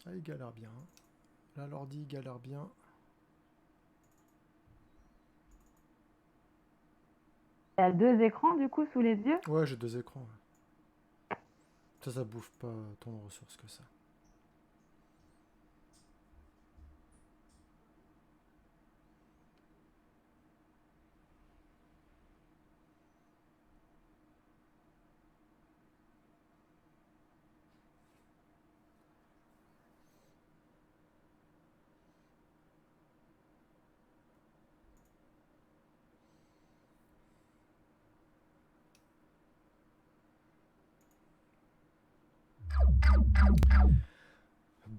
Ah, il galère bien. Là, l'ordi, il galère bien. Tu as deux écrans du coup sous les yeux. Ouais, j'ai deux écrans. Ouais. Ça bouffe pas tant de ressources que ça.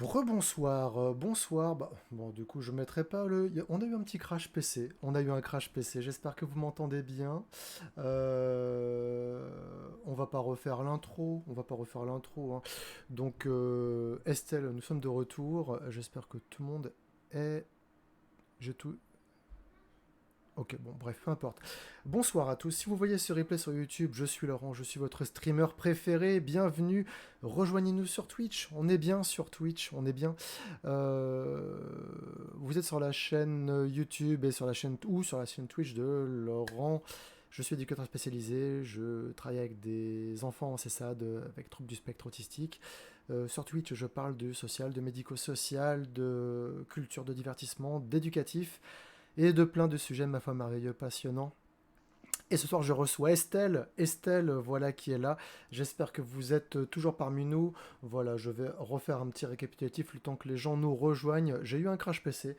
Rebonsoir, bonsoir. Bah, bon, du coup, je mettrai pas le. On a eu un petit crash PC. On a eu un crash PC. J'espère que vous m'entendez bien. On va pas refaire l'intro. On va pas refaire l'intro. Hein. Donc, Estelle, nous sommes de retour. J'espère que tout le monde est. J'ai tout. Ok, bon, bref, peu importe. Bonsoir à tous. Si vous voyez ce replay sur YouTube, je suis Laurent, je suis votre streamer préféré. Bienvenue. Rejoignez-nous sur Twitch. On est bien sur Twitch. On est bien. Euh, Vous êtes sur la chaîne YouTube et sur la chaîne ou sur la chaîne Twitch de Laurent. Je suis éducateur spécialisé. Je travaille avec des enfants en CESAD avec troubles du spectre autistique. Sur Twitch, je parle de social, de médico-social, de culture, de divertissement, d'éducatif et de plein de sujets, ma foi, merveilleux, passionnants. Et ce soir, je reçois Estelle. Estelle, voilà qui est là. J'espère que vous êtes toujours parmi nous. Voilà, je vais refaire un petit récapitulatif le temps que les gens nous rejoignent. J'ai eu un crash PC.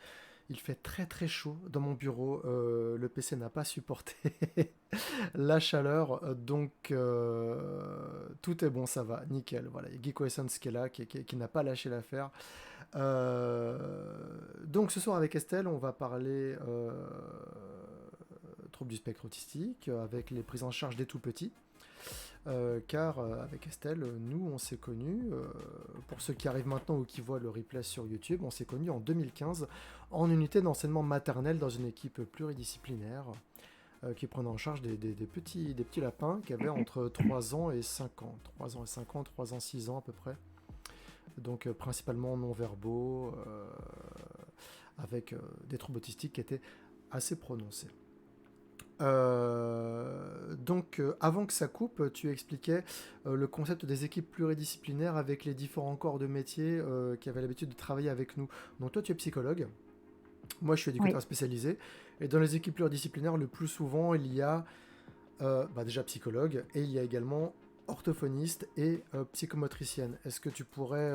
Il fait très très chaud dans mon bureau. Le PC n'a pas supporté la chaleur. Donc tout est bon, ça va, nickel. Voilà, il y a Geeko Essence qui est là, qui n'a pas lâché l'affaire. Donc ce soir avec Estelle, on va parler troubles du spectre autistique avec les prises en charge des tout petits. Car avec Estelle, nous on s'est connus, pour ceux qui arrivent maintenant ou qui voient le replay sur YouTube, on s'est connus en 2015 en unité d'enseignement maternel dans une équipe pluridisciplinaire qui prenait en charge des petits lapins qui avaient entre 3 ans et 5 ans. 3 ans et 5 ans, 3 ans, 6 ans à peu près. Donc principalement non-verbaux, avec des troubles autistiques qui étaient assez prononcés. Avant que ça coupe, tu expliquais le concept des équipes pluridisciplinaires avec les différents corps de métier qui avaient l'habitude de travailler avec nous. Donc toi, tu es psychologue, moi je suis Oui. éducateur spécialisé, et dans les équipes pluridisciplinaires, le plus souvent, il y a déjà psychologue, et il y a également orthophoniste et psychomotricienne. Est-ce que tu pourrais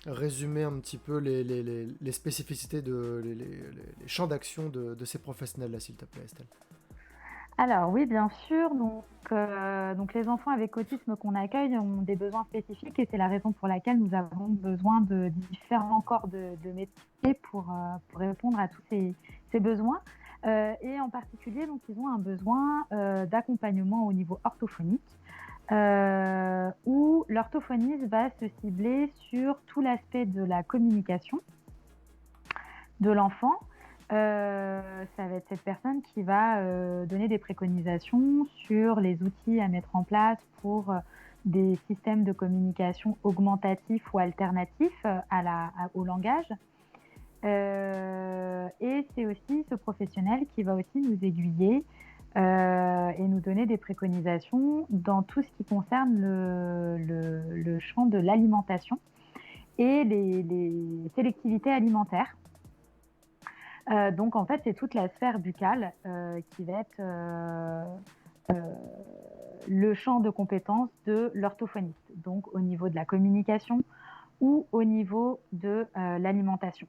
résumer un petit peu les spécificités, les champs d'action de ces professionnels-là, s'il te plaît, Estelle? Alors oui, bien sûr. Donc les enfants avec autisme qu'on accueille ont des besoins spécifiques et c'est la raison pour laquelle nous avons besoin de différents corps de métiers pour répondre à tous ces besoins. Et en particulier, donc ils ont un besoin d'accompagnement au niveau orthophonique. Où l'orthophoniste va se cibler sur tout l'aspect de la communication de l'enfant. Ça va être cette personne qui va donner des préconisations sur les outils à mettre en place pour des systèmes de communication augmentatifs ou alternatifs au langage. Et c'est aussi ce professionnel qui va aussi nous aiguiller et nous donner des préconisations dans tout ce qui concerne le champ de l'alimentation et les sélectivités alimentaires. Donc en fait, c'est toute la sphère buccale qui va être le champ de compétences de l'orthophoniste, donc au niveau de la communication ou au niveau de l'alimentation.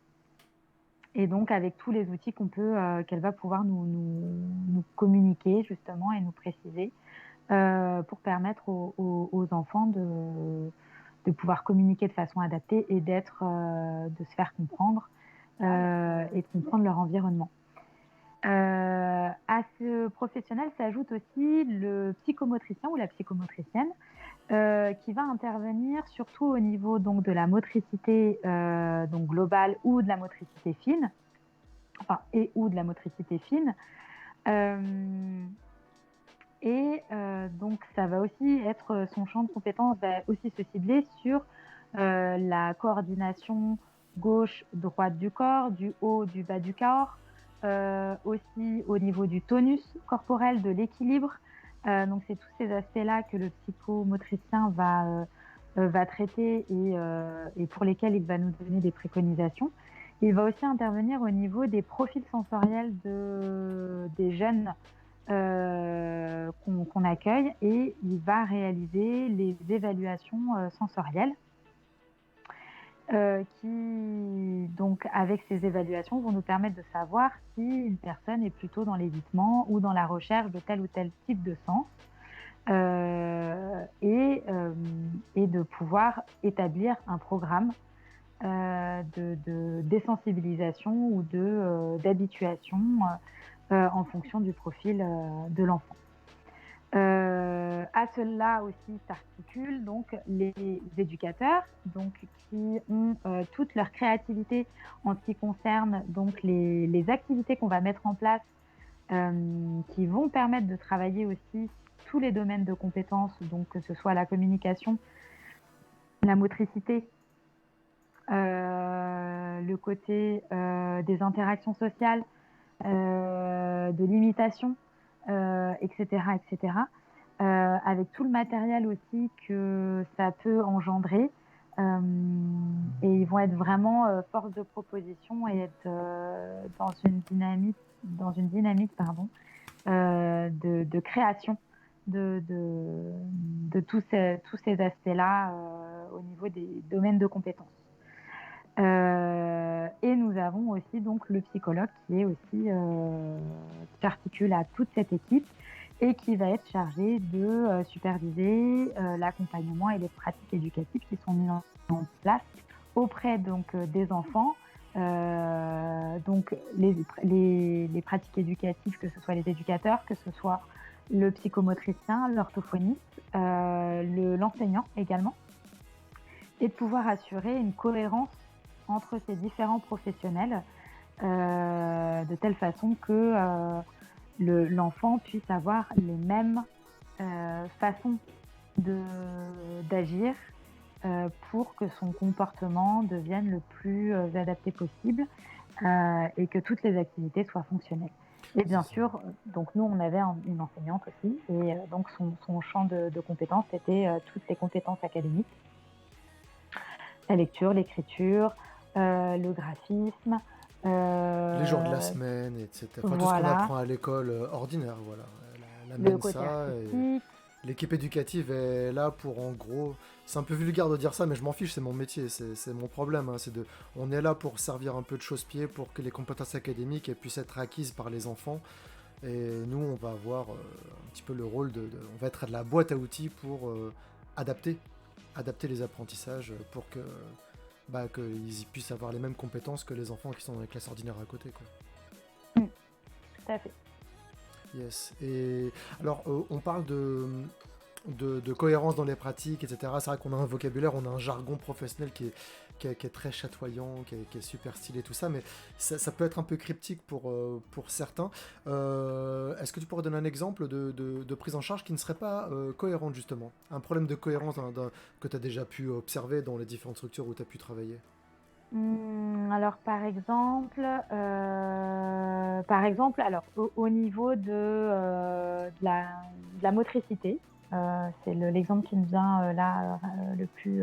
Et donc avec tous les outils qu'elle va pouvoir nous communiquer justement et nous préciser pour permettre aux enfants de pouvoir communiquer de façon adaptée et de se faire comprendre et de comprendre leur environnement. À ce professionnel s'ajoute aussi le psychomotricien ou la psychomotricienne qui va intervenir surtout au niveau donc de la motricité donc globale ou de la motricité fine, enfin et ou de la motricité fine. Euh, et donc ça va aussi être son champ de compétences va aussi se cibler sur la coordination gauche-droite du corps, du haut, du bas du corps, aussi au niveau du tonus corporel, de l'équilibre. Donc c'est tous ces aspects-là que le psychomotricien va traiter et pour lesquels il va nous donner des préconisations. Il va aussi intervenir au niveau des profils sensoriels des jeunes qu'on accueille, et il va réaliser les évaluations sensorielles qui, donc, avec ces évaluations, vont nous permettre de savoir si une personne est plutôt dans l'évitement ou dans la recherche de tel ou tel type de sens, et de pouvoir établir un programme de désensibilisation ou d'habituation en fonction du profil de l'enfant. À cela aussi s'articulent donc les éducateurs, donc qui ont toute leur créativité en ce qui concerne donc les activités qu'on va mettre en place, qui vont permettre de travailler aussi tous les domaines de compétences, donc que ce soit la communication, la motricité, le côté des interactions sociales, de l'imitation, etc., etc. Avec tout le matériel aussi que ça peut engendrer. Et ils vont être vraiment force de proposition et être dans une dynamique de création de tous ces aspects-là au niveau des domaines de compétences. Et nous avons aussi donc le psychologue qui est aussi qui articule à toute cette équipe et qui va être chargé de superviser l'accompagnement et les pratiques éducatives qui sont mises en place auprès donc des enfants. Donc les pratiques éducatives, que ce soit les éducateurs, que ce soit le psychomotricien, l'orthophoniste, l'enseignant également, et de pouvoir assurer une cohérence entre ces différents professionnels de telle façon que l'enfant puisse avoir les mêmes façons d'agir pour que son comportement devienne le plus adapté possible et que toutes les activités soient fonctionnelles. Et bien sûr, donc nous, on avait une enseignante aussi, et donc son champ de compétences était toutes les compétences académiques, la lecture, l'écriture, le graphisme. Les jours de la semaine, etc. Enfin, tout ce qu'on apprend à l'école ordinaire, voilà. Elle amène ça. Et l'équipe éducative est là pour, en gros, c'est un peu vulgaire de dire ça, mais je m'en fiche, c'est mon métier, c'est mon problème. Hein, on est là pour servir un peu de chausse-pied pour que les compétences académiques puissent être acquises par les enfants. Et nous, on va avoir un petit peu le rôle on va être à de la boîte à outils pour adapter les apprentissages pour qu'ils puissent avoir les mêmes compétences que les enfants qui sont dans les classes ordinaires à côté, quoi. Tout à fait. Yes. Et alors, on parle de cohérence dans les pratiques, etc. C'est vrai qu'on a un vocabulaire, on a un jargon professionnel qui est très chatoyant, qui est super stylé, tout ça, mais ça peut être un peu cryptique pour certains. Est-ce que tu pourrais donner un exemple de prise en charge qui ne serait pas cohérente, justement? Un problème de cohérence que tu as déjà pu observer dans les différentes structures où tu as pu travailler? Alors par exemple, alors au niveau de la motricité, c'est l'exemple qui me vient là le plus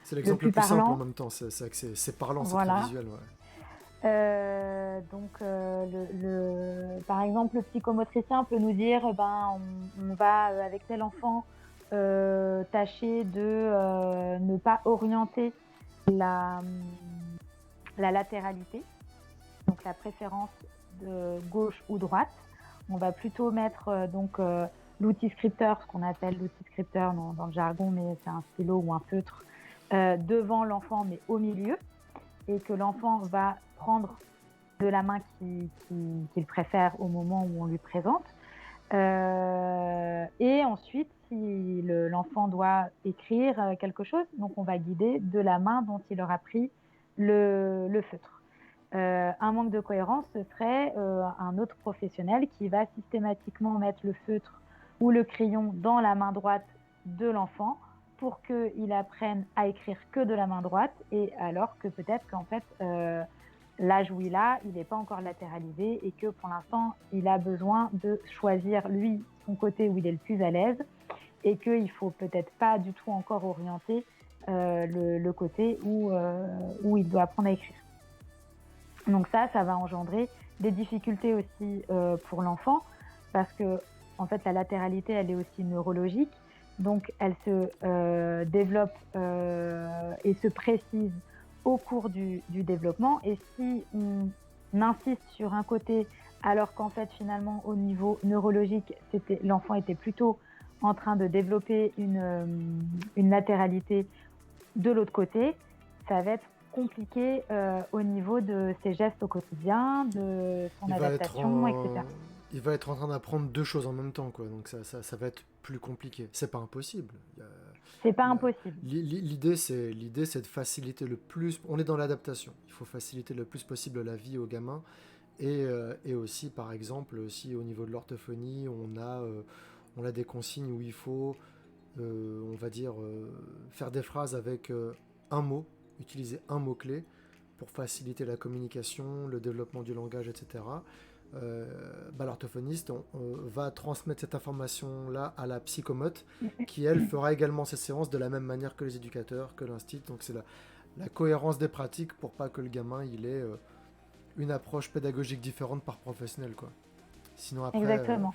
C'est l'exemple le plus parlant. simple en même temps, c'est parlant, voilà. C'est très visuel. Ouais. Par exemple, le psychomotricien peut nous dire on va avec tel enfant tâcher de ne pas orienter la latéralité, donc la préférence de gauche ou droite. On va plutôt mettre l'outil scripteur, ce qu'on appelle l'outil scripteur dans le jargon, mais c'est un stylo ou un feutre, devant l'enfant mais au milieu, et que l'enfant va prendre de la main qu'il préfère au moment où on lui présente. Et ensuite, si l'enfant doit écrire quelque chose, donc on va guider de la main dont il aura pris le feutre. Un manque de cohérence, ce serait un autre professionnel qui va systématiquement mettre le feutre ou le crayon dans la main droite de l'enfant pour qu'il apprenne à écrire que de la main droite, et alors que peut-être qu'en fait, l'âge où il n'est pas encore latéralisé et que pour l'instant, il a besoin de choisir, lui, son côté où il est le plus à l'aise, et qu'il ne faut peut-être pas du tout encore orienter le côté où il doit apprendre à écrire. Donc ça va engendrer des difficultés aussi pour l'enfant, parce que en fait, la latéralité, elle est aussi neurologique, donc elle se développe et se précise au cours du développement. Et si on insiste sur un côté, alors qu'en fait, finalement, au niveau neurologique, l'enfant était plutôt en train de développer une latéralité de l'autre côté, ça va être compliqué au niveau de ses gestes au quotidien, de son adaptation, etc. Il va être en train d'apprendre deux choses en même temps, quoi. Donc ça va être plus compliqué. C'est pas impossible. C'est pas impossible. L'idée, c'est de faciliter le plus. On est dans l'adaptation. Il faut faciliter le plus possible la vie aux gamins. Et aussi, par exemple, si au niveau de l'orthophonie, on a des consignes où il faut, on va dire, faire des phrases avec un mot, utiliser un mot-clé pour faciliter la communication, le développement du langage, etc. L'orthophoniste va transmettre cette information-là à la psychomote, qui, elle, fera également ces séances de la même manière que les éducateurs, que l'institut. Donc c'est la cohérence des pratiques pour pas que le gamin il ait une approche pédagogique différente par professionnel, quoi. Sinon après, exactement.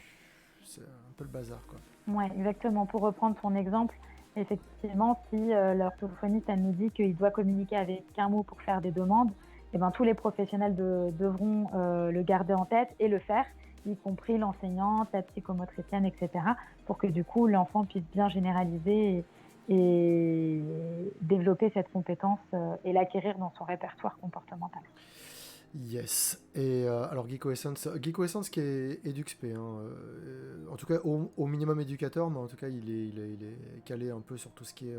C'est un peu le bazar, quoi. Ouais, exactement. Pour reprendre ton exemple, effectivement, si l'orthophoniste elle nous dit qu'il doit communiquer avec un mot pour faire des demandes, eh ben, tous les professionnels devront le garder en tête et le faire, y compris l'enseignante, la psychomotricienne, etc., pour que du coup l'enfant puisse bien généraliser et développer cette compétence et l'acquérir dans son répertoire comportemental. Yes. Et alors Geeko Essence qui est EduxP, hein, en tout cas au minimum éducateur, mais en tout cas il est calé un peu sur tout ce qui est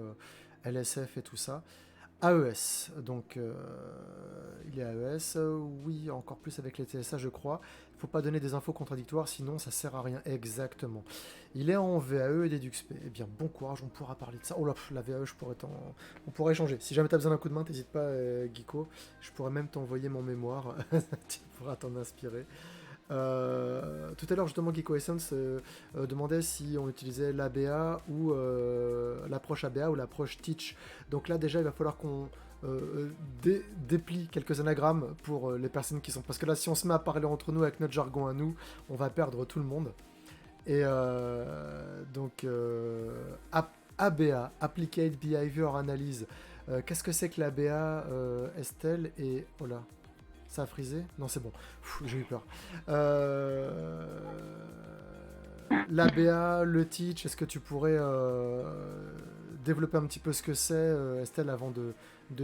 LSF et tout ça. AES, donc il est AES, oui, encore plus avec les TSA, je crois. Il ne faut pas donner des infos contradictoires, sinon ça sert à rien. Exactement. Il est en VAE et d'EduxP. Eh bien, bon courage, on pourra parler de ça. Oh là, la VAE, on pourrait échanger. Si jamais tu as besoin d'un coup de main, n'hésite pas, Geeko. Je pourrais même t'envoyer mon mémoire. Tu pourras t'en inspirer. Tout à l'heure, justement, Geeko Essence demandait si on utilisait l'ABA ou l'approche ABA ou l'approche Teach. Donc là, déjà, il va falloir qu'on déplie quelques anagrammes pour les personnes qui sont... Parce que là, si on se met à parler entre nous avec notre jargon à nous, on va perdre tout le monde. Et donc, ABA, Applied Behavior Analysis. Qu'est-ce que c'est que l'ABA, Estelle? Et... Oh là, ça a frisé? Non, c'est bon. J'ai eu peur. L'ABA, le Teach, est-ce que tu pourrais développer un petit peu ce que c'est, Estelle, avant de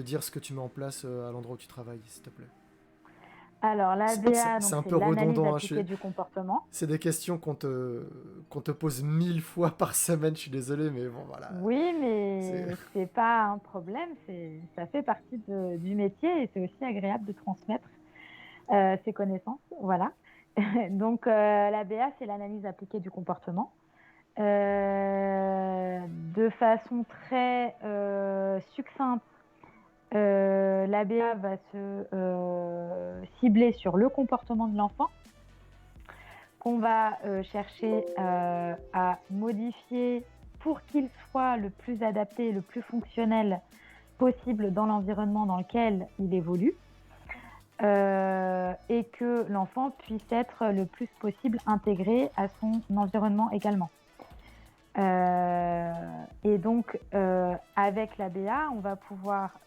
dire ce que tu mets en place à l'endroit où tu travailles, s'il te plaît? Alors, l'ABA, c'est un c'est peu l'analyse redondant. appliquée du comportement. C'est des questions qu'on te pose 1000 fois par semaine, je suis désolé, mais bon, voilà. Oui, mais c'est pas un problème, ça fait partie du métier et c'est aussi agréable de transmettre ces connaissances. Voilà. Donc, l'ABA, c'est l'analyse appliquée du comportement. De façon très succincte, l'ABA va se cibler sur le comportement de l'enfant, qu'on va chercher à modifier pour qu'il soit le plus adapté et le plus fonctionnel possible dans l'environnement dans lequel il évolue, et que l'enfant puisse être le plus possible intégré à son environnement également. Et donc, avec l'ABA, on va pouvoir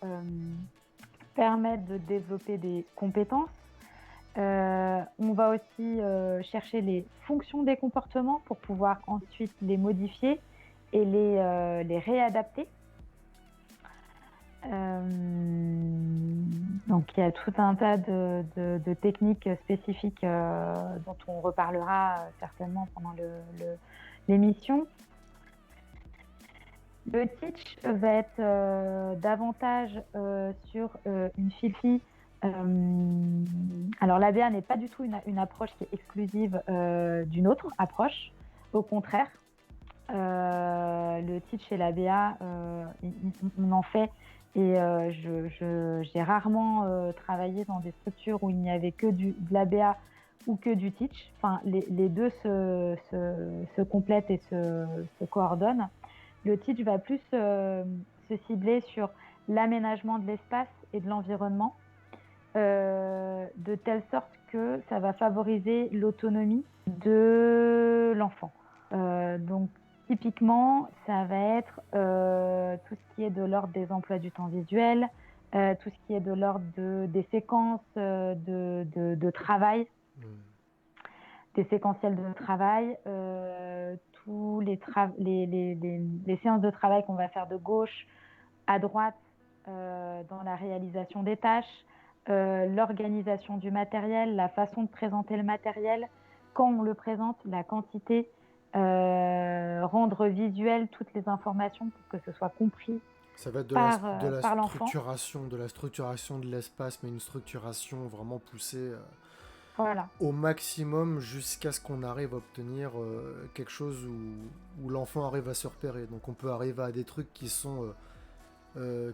permettre de développer des compétences. On va aussi chercher les fonctions des comportements pour pouvoir ensuite les modifier et les réadapter. Donc il y a tout un tas de techniques spécifiques dont on reparlera certainement pendant l'émission. Le Teach va être davantage sur une fil-fille. Alors l'ABA n'est pas du tout une approche qui est exclusive d'une autre approche, au contraire. Le teach et l'ABA, on en fait. Et j'ai rarement travaillé dans des structures où il n'y avait que de l'ABA ou que du teach. Enfin, les deux se complètent et se coordonnent. Le teach va plus se cibler sur l'aménagement de l'espace et de l'environnement, de telle sorte que ça va favoriser l'autonomie de l'enfant. Donc, typiquement, ça va être tout ce qui est de l'ordre des emplois du temps visuel, tout ce qui est de l'ordre des séquences de travail, des séquentiels de travail, tous les séances de travail qu'on va faire de gauche à droite dans la réalisation des tâches, l'organisation du matériel, la façon de présenter le matériel, quand on le présente, la quantité, rendre visuel toutes les informations pour que ce soit compris Ça va être par l'enfant. de la structuration de l'espace, mais une structuration vraiment poussée Voilà. au maximum jusqu'à ce qu'on arrive à obtenir quelque chose où l'enfant arrive à se repérer. Donc on peut arriver à des trucs qui sont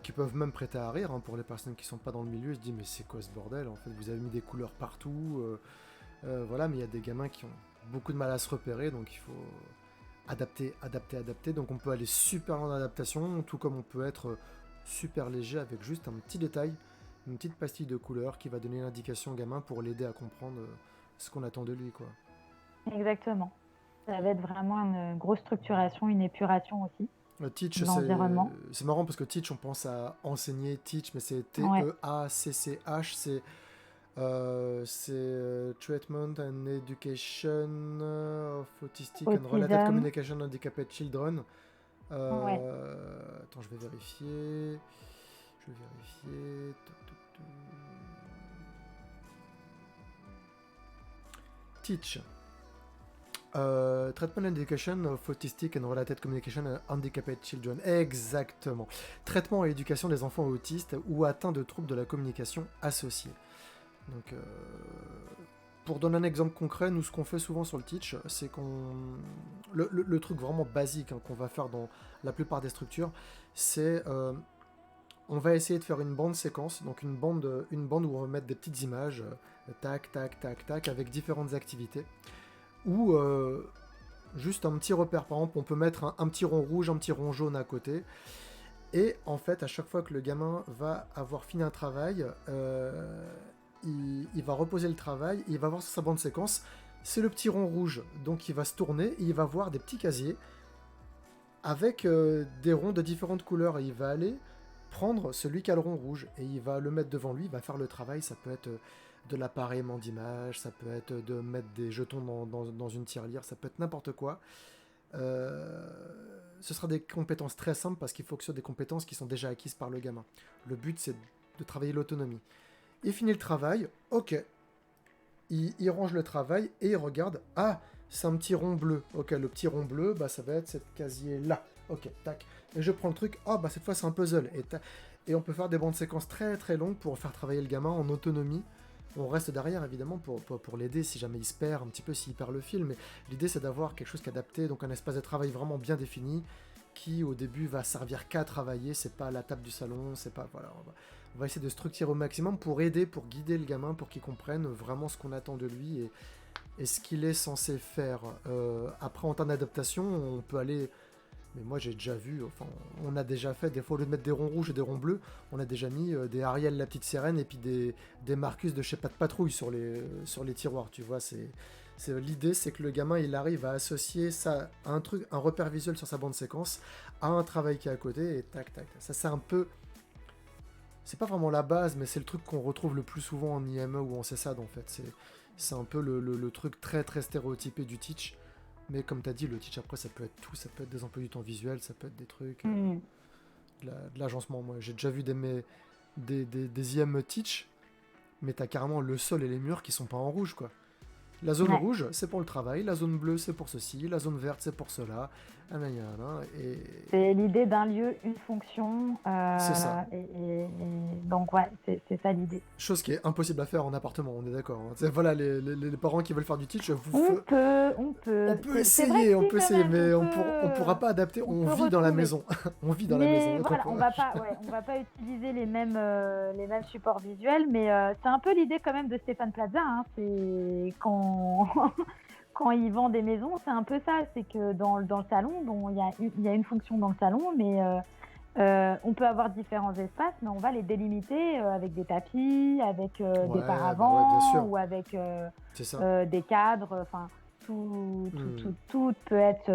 qui peuvent même prêter à rire, hein, pour les personnes qui sont pas dans le milieu. Je dis mais c'est quoi ce bordel, en fait, vous avez mis des couleurs partout, voilà, mais il y a des gamins qui ont beaucoup de mal à se repérer, donc il faut adapter. Donc on peut aller super en adaptation, tout comme on peut être super léger avec juste un petit détail, une petite pastille de couleur qui va donner une indication au gamin pour l'aider à comprendre ce qu'on attend de lui, quoi. Exactement. Ça va être vraiment une grosse structuration, une épuration aussi Teach, de l'environnement. c'est marrant parce que teach, on pense à enseigner, teach, mais c'est Ouais. T-E-A-C-C-H, c'est Treatment and Education of Autistic and Related Autism. Communication Handicapped Children. Ouais. Attends, je vais vérifier. Toc, toc, toc. Teach. Treatment and Education of Autistic and Related Communication Handicapped Children. Exactement. Traitement et éducation des enfants autistes ou atteints de troubles de la communication associés. Donc, pour donner un exemple concret, nous, ce qu'on fait souvent sur le Teach, c'est le truc vraiment basique, hein, qu'on va faire dans la plupart des structures, c'est on va essayer de faire une bande séquence, donc une bande où on va mettre des petites images, tac, tac, tac, tac, avec différentes activités, ou juste un petit repère. Par exemple, on peut mettre un petit rond rouge, un petit rond jaune à côté, et en fait, à chaque fois que le gamin va avoir fini un travail, il va reposer le travail, il va voir sur sa bande séquence, c'est le petit rond rouge, donc il va se tourner et il va voir des petits casiers avec des ronds de différentes couleurs, et il va aller prendre celui qui a le rond rouge et il va le mettre devant lui, il va faire le travail. Ça peut être de l'appareillement d'image, ça peut être de mettre des jetons dans une tirelire, ça peut être n'importe quoi. Ce sera des compétences très simples parce qu'il faut que ce soit des compétences qui sont déjà acquises par le gamin. Le but, c'est de travailler l'autonomie. Il finit le travail, ok. Il range le travail et il regarde. Ah, c'est un petit rond bleu. Ok, le petit rond bleu, bah, ça va être cette casier-là. Ok, tac. Et je prends le truc. Ah, bah cette fois, c'est un puzzle. Et on peut faire des bandes séquences très très longues pour faire travailler le gamin en autonomie. On reste derrière, évidemment, pour l'aider si jamais il se perd, un petit peu s'il perd le fil. Mais l'idée, c'est d'avoir quelque chose qui est adapté, donc un espace de travail vraiment bien défini, qui au début va servir qu'à travailler. C'est pas la table du salon, c'est pas. Voilà, on va essayer de structurer au maximum pour aider, pour guider le gamin, pour qu'il comprenne vraiment ce qu'on attend de lui et ce qu'il est censé faire. Après, en temps d'adaptation, on peut aller. Mais moi, j'ai déjà vu, enfin, on a déjà fait, des fois, au lieu de mettre des ronds rouges et des ronds bleus, on a déjà mis des Ariel la petite sirène et puis des Marcus de chez Pas de Patrouille sur les tiroirs, tu vois. L'idée, c'est que le gamin, il arrive à associer ça à un repère visuel sur sa bande séquence, à un travail qui est à côté, et tac, tac. Ça, c'est un peu. C'est pas vraiment la base, mais c'est le truc qu'on retrouve le plus souvent en IME ou en CESAD, en fait. C'est un peu le truc très très stéréotypé du teach. Mais comme tu as dit, le teach après, ça peut être tout. Ça peut être des emplois du temps visuels, ça peut être des trucs, de l'agencement. Moi, j'ai déjà vu des IM teach, mais t'as carrément le sol et les murs qui sont pas en rouge, quoi. La zone Ouais. rouge, c'est pour le travail, la zone bleue, c'est pour ceci, la zone verte, c'est pour cela. Et C'est l'idée d'un lieu, une fonction, c'est ça. et donc ouais, c'est ça l'idée. Chose qui est impossible à faire en appartement, on est d'accord. Hein. Voilà, les parents qui veulent faire du teach, On on peut. peut C'est vrai que essayer, si quand même, mais on pourra pas adapter. on On peut vit dans la retrouver. maison. On vit dans la maison, Mais donc voilà, on va pas utiliser les mêmes supports visuels, mais c'est un peu l'idée quand même de Stéphane Plaza, hein. C'est quand quand il vend des maisons, c'est un peu ça. C'est que dans le salon, bon, il y a une fonction dans le salon, mais on peut avoir différents espaces, mais on va les délimiter avec des tapis, avec des ouais, bah ouais, bien paravents sûr, ou avec c'est ça. des cadres. Enfin, Hmm. tout peut être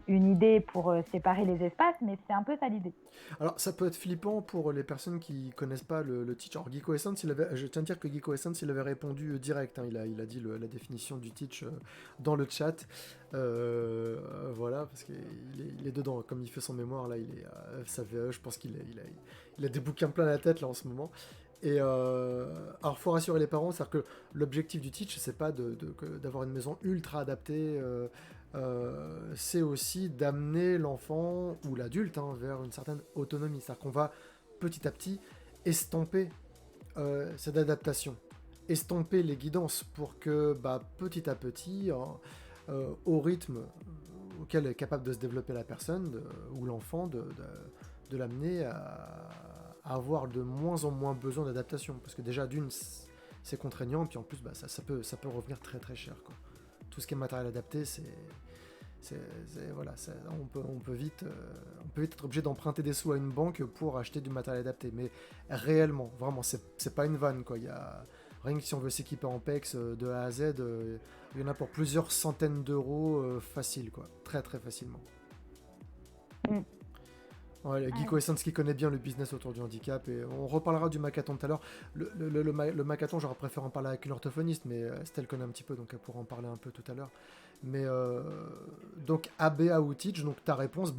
une idée pour séparer les espaces, mais c'est un peu ça l'idée. Alors, ça peut être flippant pour les personnes qui connaissent pas le teach. Alors, Geeko Essence, je tiens à dire que Geeko Essence, il avait répondu direct. Hein. Il a dit la définition du teach dans le chat. Voilà, parce qu'il est dedans. Comme il fait son mémoire, là, il est à sa VE. Je pense il a des bouquins plein la tête, là, en ce moment. Et alors, faut rassurer les parents, c'est-à-dire que l'objectif du teach, c'est pas d'avoir une maison ultra adaptée. C'est aussi d'amener l'enfant ou l'adulte hein, vers une certaine autonomie. C'est-à-dire qu'on va petit à petit estomper cette adaptation, estomper les guidances pour que petit à petit, hein, au rythme auquel est capable de se développer la personne ou l'enfant, de l'amener à avoir de moins en moins besoin d'adaptation. Parce que déjà, d'une, c'est contraignant, puis en plus, ça peut revenir très très cher. Quoi. Tout ce qui est matériel adapté, voilà, on peut vite être obligé d'emprunter des sous à une banque pour acheter du matériel adapté. Mais réellement, vraiment, c'est pas une vanne. Quoi. Rien que si on veut s'équiper en PEX de A à Z, il y en a pour plusieurs centaines d'euros facile, quoi. Très très facilement. Mm. Ouais, Geeko Ouais. Essence qui connaît bien le business autour du handicap et on reparlera du Macathon tout à l'heure. Le Macathon, j'aurais préféré en parler avec une orthophoniste, mais Estelle connaît un petit peu donc elle pourra en parler un peu tout à l'heure. Mais donc ABA ou Teach, donc ta réponse,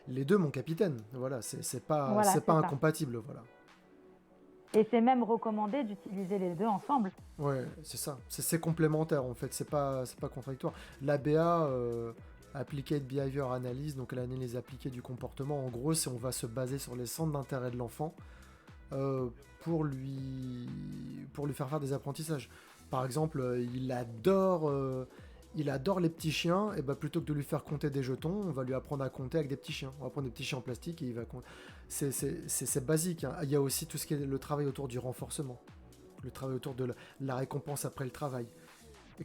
les deux mon capitaine. Voilà, Voilà, c'est pas c'est ça. incompatible, voilà. Et c'est même recommandé d'utiliser les deux ensemble. Ouais, c'est ça. C'est complémentaire en fait, c'est pas contradictoire. L'ABA, Applied Behavior Analysis, donc l'analyse appliquée du comportement, en gros, c'est on va se baser sur les centres d'intérêt de l'enfant euh, pour lui faire des apprentissages. Par exemple, il adore les petits chiens, et plutôt que de lui faire compter des jetons, on va lui apprendre à compter avec des petits chiens. On va prendre des petits chiens en plastique et il va compter. C'est basique. Hein. Il y a aussi tout ce qui est le travail autour du renforcement, le travail autour de la récompense après le travail.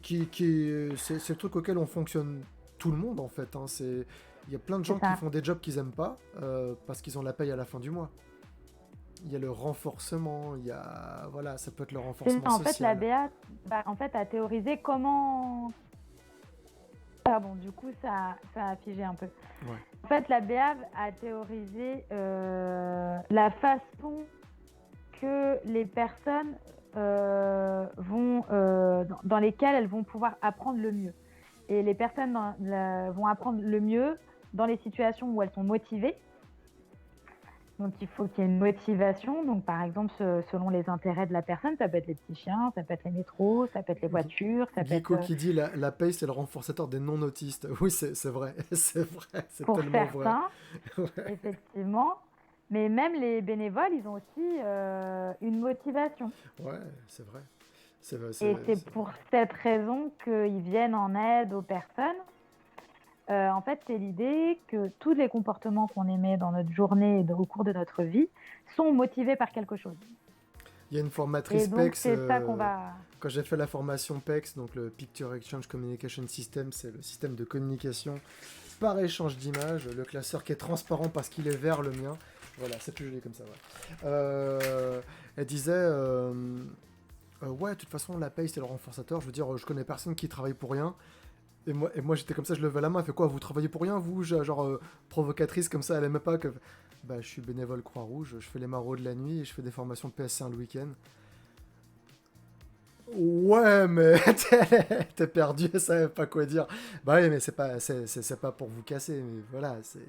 C'est le truc auquel on fonctionne tout le monde en fait. Hein. Il y a plein de C'est gens qui ça. font des jobs qu'ils aiment pas parce qu'ils ont la paye à la fin du mois. Il y a le renforcement, il y a voilà, ça peut être le C'est renforcement ça. En fait, social. l'ABA, en fait, a théorisé comment. Pardon, du coup, ça a figé un peu. Ouais. En fait, la BAV a théorisé la façon que les personnes dans lesquelles elles vont pouvoir apprendre le mieux. Et les personnes vont apprendre le mieux dans les situations où elles sont motivées. Donc, il faut qu'il y ait une motivation. Donc, par exemple, selon les intérêts de la personne, ça peut être les petits chiens, ça peut être les métros, ça peut être les voitures, ça peut être Geeko qui dit la paye c'est le renforçateur des non-autistes. Oui, c'est vrai, c'est vrai, c'est pour tellement vrai. certains, Ouais, effectivement. Mais même les bénévoles, ils ont aussi une motivation. ouais, c'est vrai. C'est vrai, Et c'est pour cette raison qu'ils viennent en aide aux personnes. En fait, c'est l'idée que tous les comportements qu'on émet dans notre journée et au cours de notre vie sont motivés par quelque chose. Il y a une Et formatrice donc, PEX, c'est ça qu'on va... quand j'ai fait la formation PEX, donc le Picture Exchange Communication System, c'est le système de communication par échange d'images, le classeur qui est transparent parce qu'il est vert le mien. Voilà, c'est plus joli comme ça. Ouais. Elle disait, ouais, de toute façon, la paye c'est le renforçateur. Je veux dire, je connais personne qui travaille pour rien. Et moi j'étais comme ça, je levais la main, elle fait quoi, vous travaillez pour rien, vous? Genre, provocatrice comme ça, elle aimait pas que... Bah, je suis bénévole Croix-Rouge, je fais les marauds de la nuit et je fais des formations de PS1 le week-end. Ouais, mais t'es perdu, elle savait pas quoi dire. Bah oui, mais c'est pas pour vous casser, mais voilà, c'est...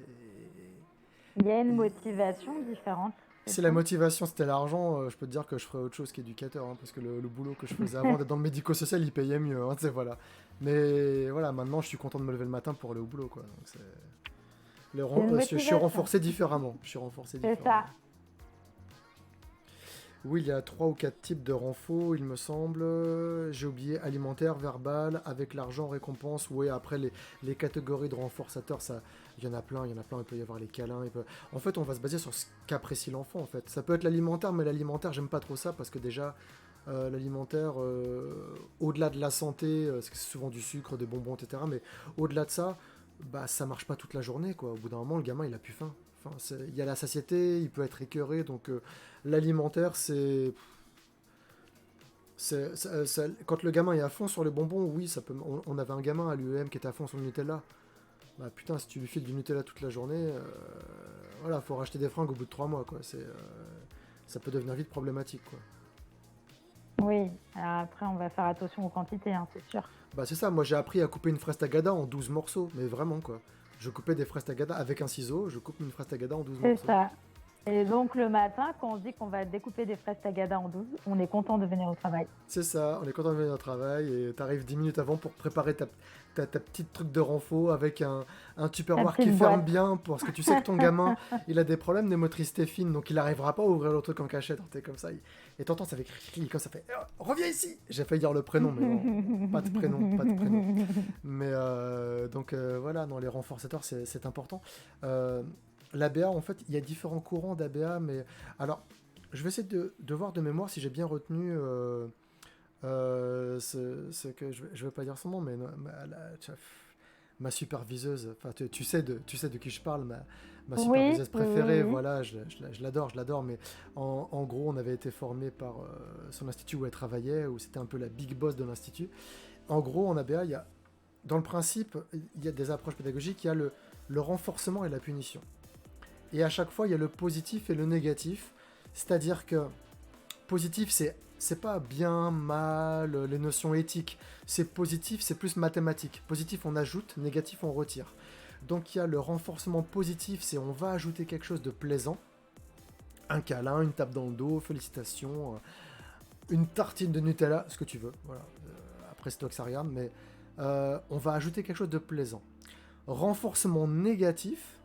Il y a une motivation différente. c'est Si la tout. motivation c'était l'argent, je peux te dire que je ferais autre chose qu'éducateur, hein, parce que le boulot que je faisais avant d'être dans le médico-social, il payait mieux, hein, tu sais, voilà. Mais voilà, maintenant je suis content de me lever le matin pour aller au boulot, quoi. Donc, C'est une je suis motivation, renforcé différemment. Je suis renforcé c'est ça. différemment. Oui, il y a 3 ou 4 types de renfo, il me semble. J'ai oublié alimentaire, verbal, avec l'argent, récompense. Oui, après les catégories de renforçateurs, ça, il y en a plein, il y en a plein. Il peut y avoir les câlins. En fait, on va se baser sur ce qu'apprécie l'enfant. En fait, ça peut être l'alimentaire, mais l'alimentaire, j'aime pas trop ça parce que déjà, l'alimentaire, au-delà de la santé, parce que c'est souvent du sucre, des bonbons, etc. Mais au-delà de ça, bah ça marche pas toute la journée, quoi. Au bout d'un moment, le gamin, il a plus faim. Enfin, il y a la satiété, il peut être écœuré, donc l'alimentaire, quand le gamin est à fond sur les bonbons, oui, ça peut. On avait un gamin à l'UEM qui était à fond sur le Nutella. Bah putain, si tu lui files du Nutella toute la journée, voilà, faut racheter des fringues au bout de 3 mois, quoi. Ça peut devenir vite problématique, quoi. Oui, alors après, on va faire attention aux quantités, hein, c'est sûr. Bah c'est ça, moi j'ai appris à couper une fraise tagada en 12 morceaux, mais vraiment, quoi. Je coupais des fraises tagada avec un ciseau, je coupe une fraise tagada en 12 C'est morceaux. ça. Et donc, le matin, quand on se dit qu'on va découper des fraises tagada en 12, on est content de venir au travail. C'est ça, on est content de venir au travail et t'arrives 10 minutes avant pour préparer ta petite truc de renfort avec un La tupperware qui petite ferme boîte. bien parce que tu sais que ton gamin il a des problèmes de motricité fine donc il n'arrivera pas à ouvrir le truc en cachette. T'es comme ça et t'entends ça fait cri quand ça fait reviens ici. J'ai failli dire le prénom mais non, pas de prénom, pas de prénom. Mais donc voilà, non, les renforçateurs c'est important. L'ABA en fait il y a différents courants d'ABA mais alors je vais essayer de voir de mémoire si j'ai bien retenu que je vais pas dire son nom, mais ma superviseuse, enfin tu sais de qui je parle, ma Oui, superviseuse oui, oui, préférée, oui. voilà, je l'adore, mais en gros on avait été formé par son institut où elle travaillait, où c'était un peu la big boss de l'institut. En gros en ABA, dans le principe, il y a des approches pédagogiques, il y a le renforcement et la punition. Et à chaque fois, il y a le positif et le négatif. C'est-à-dire que positif, c'est pas bien, mal, les notions éthiques. C'est positif, c'est plus mathématique. Positif, on ajoute, négatif, on retire. Donc il y a le renforcement positif, c'est on va ajouter quelque chose de plaisant. Un câlin, une tape dans le dos, félicitations, une tartine de Nutella, ce que tu veux. Voilà. Après, c'est toi que ça regarde, mais on va ajouter quelque chose de plaisant. Renforcement négatif,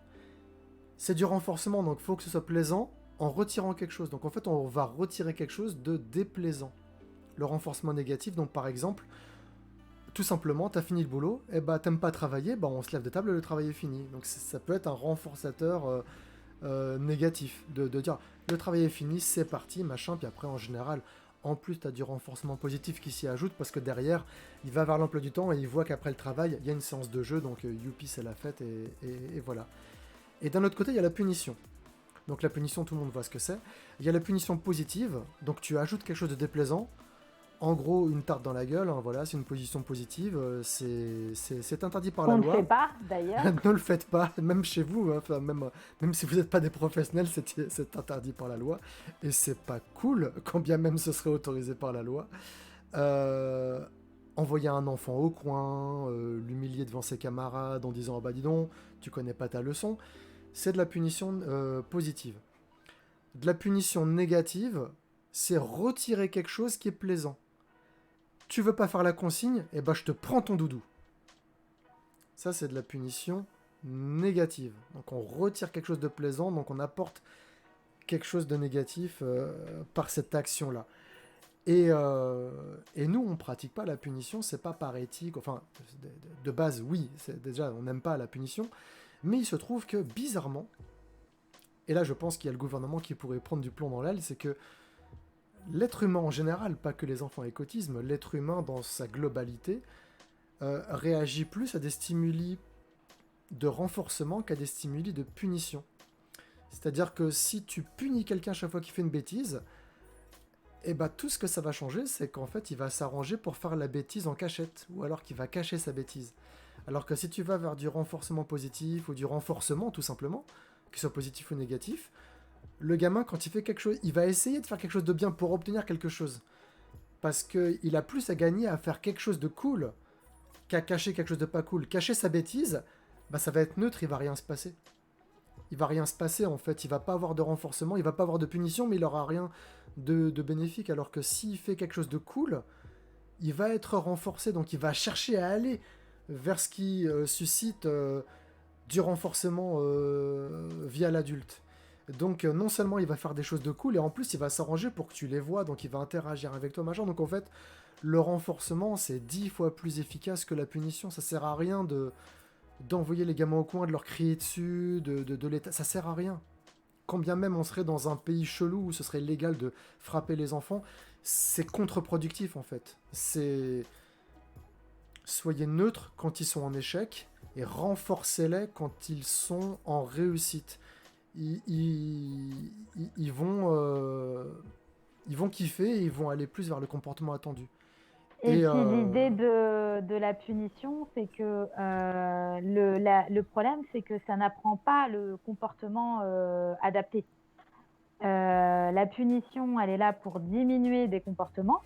c'est du renforcement, donc il faut que ce soit plaisant en retirant quelque chose. Donc en fait, on va retirer quelque chose de déplaisant. Le renforcement négatif, donc par exemple, tout simplement, t'as fini le boulot, et bah t'aimes pas travailler, bah on se lève de table, le travail est fini. Donc ça peut être un renforçateur négatif, de dire le travail est fini, c'est parti, machin, puis après en général, en plus t'as du renforcement positif qui s'y ajoute, parce que derrière, il va vers l'emploi du temps et il voit qu'après le travail, il y a une séance de jeu, donc youpi c'est la fête, et voilà. Et d'un autre côté, il y a la punition. Donc la punition, tout le monde voit ce que c'est. Il y a la punition positive, donc tu ajoutes quelque chose de déplaisant. En gros, une tarte dans la gueule, hein, voilà, c'est une position positive, c'est interdit par la Qu'on ne fait loi. pas, d'ailleurs. Ne le faites pas, même chez vous, hein, enfin, même si vous n'êtes pas des professionnels, c'est interdit par la loi. Et c'est pas cool, quand bien même ce serait autorisé par la loi. Euh, Envoyer un enfant au coin, l'humilier devant ses camarades en disant « Ah bah dis donc, tu connais pas ta leçon », c'est de la punition positive. De la punition négative, c'est retirer quelque chose qui est plaisant. Tu veux pas faire la consigne, eh ben je te prends ton doudou. Ça, c'est de la punition négative. Donc on retire quelque chose de plaisant, donc on apporte quelque chose de négatif par cette action-là. Et nous, on pratique pas la punition, c'est pas par éthique, enfin, de base, oui, déjà, on n'aime pas la punition, mais il se trouve que, bizarrement, et là je pense qu'il y a le gouvernement qui pourrait prendre du plomb dans l'aile, c'est que l'être humain en général, pas que les enfants avec autisme, l'être humain dans sa globalité, réagit plus à des stimuli de renforcement qu'à des stimuli de punition. C'est-à-dire que si tu punis quelqu'un chaque fois qu'il fait une bêtise, et bah tout ce que ça va changer, c'est qu'en fait il va s'arranger pour faire la bêtise en cachette, ou alors qu'il va cacher sa bêtise. Alors que si tu vas vers du renforcement positif, ou du renforcement tout simplement, qu'il soit positif ou négatif, le gamin quand il fait quelque chose, il va essayer de faire quelque chose de bien pour obtenir quelque chose. Parce qu'il a plus à gagner à faire quelque chose de cool qu'à cacher quelque chose de pas cool. Cacher sa bêtise, bah ça va être neutre, il va rien se passer. il va rien se passer en fait. Il va pas avoir de renforcement, il va pas avoir de punition, mais il aura rien de bénéfique. Alors que s'il fait quelque chose de cool, il va être renforcé, donc il va chercher à aller vers ce qui suscite du renforcement via l'adulte. Donc non seulement il va faire des choses de cool, et en plus il va s'arranger pour que tu les vois, donc il va interagir avec toi, machin. Donc en fait, le renforcement, c'est 10 fois plus efficace que la punition. Ça sert à rien d'envoyer les gamins au coin, de leur crier dessus, de l'état. Ça sert à rien. Quand bien même on serait dans un pays chelou où ce serait légal de frapper les enfants, c'est contre-productif en fait. C'est... Soyez neutres quand ils sont en échec et renforcez-les quand ils sont en réussite. Ils vont kiffer et ils vont aller plus vers le comportement attendu. Et puis l'idée de la punition, c'est que le problème, c'est que ça n'apprend pas le comportement adapté. La punition, elle est là pour diminuer des comportements.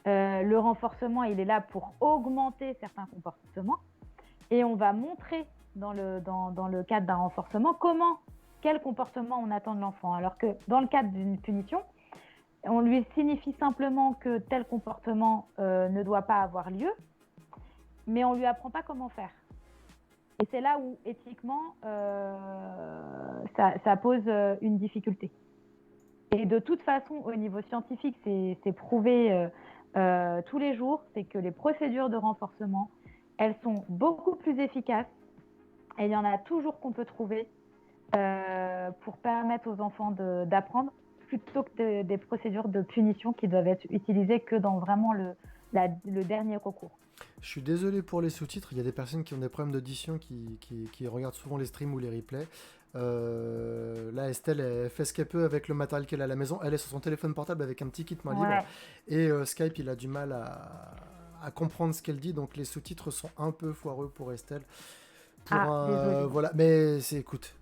Le renforcement, il est là pour augmenter certains comportements. Et on va montrer dans le cadre d'un renforcement quel comportement on attend de l'enfant. Alors que dans le cadre d'une punition, on lui signifie simplement que tel comportement ne doit pas avoir lieu, mais on ne lui apprend pas comment faire. Et c'est là où, éthiquement, ça pose une difficulté. Et de toute façon, au niveau scientifique, c'est prouvé tous les jours, c'est que les procédures de renforcement, elles sont beaucoup plus efficaces, et il y en a toujours qu'on peut trouver pour permettre aux enfants d'apprendre, plutôt que des procédures de punition qui doivent être utilisées que dans vraiment le dernier recours. Je suis désolé pour les sous-titres, il y a des personnes qui ont des problèmes d'audition qui regardent souvent les streams ou les replays. Là, Estelle, elle fait ce qu'elle peut avec le matériel qu'elle a à la maison. Elle est sur son téléphone portable avec un petit kit main libre. Et Skype, il a du mal à comprendre ce qu'elle dit, donc les sous-titres sont un peu foireux pour Estelle. Voilà, mais écoute,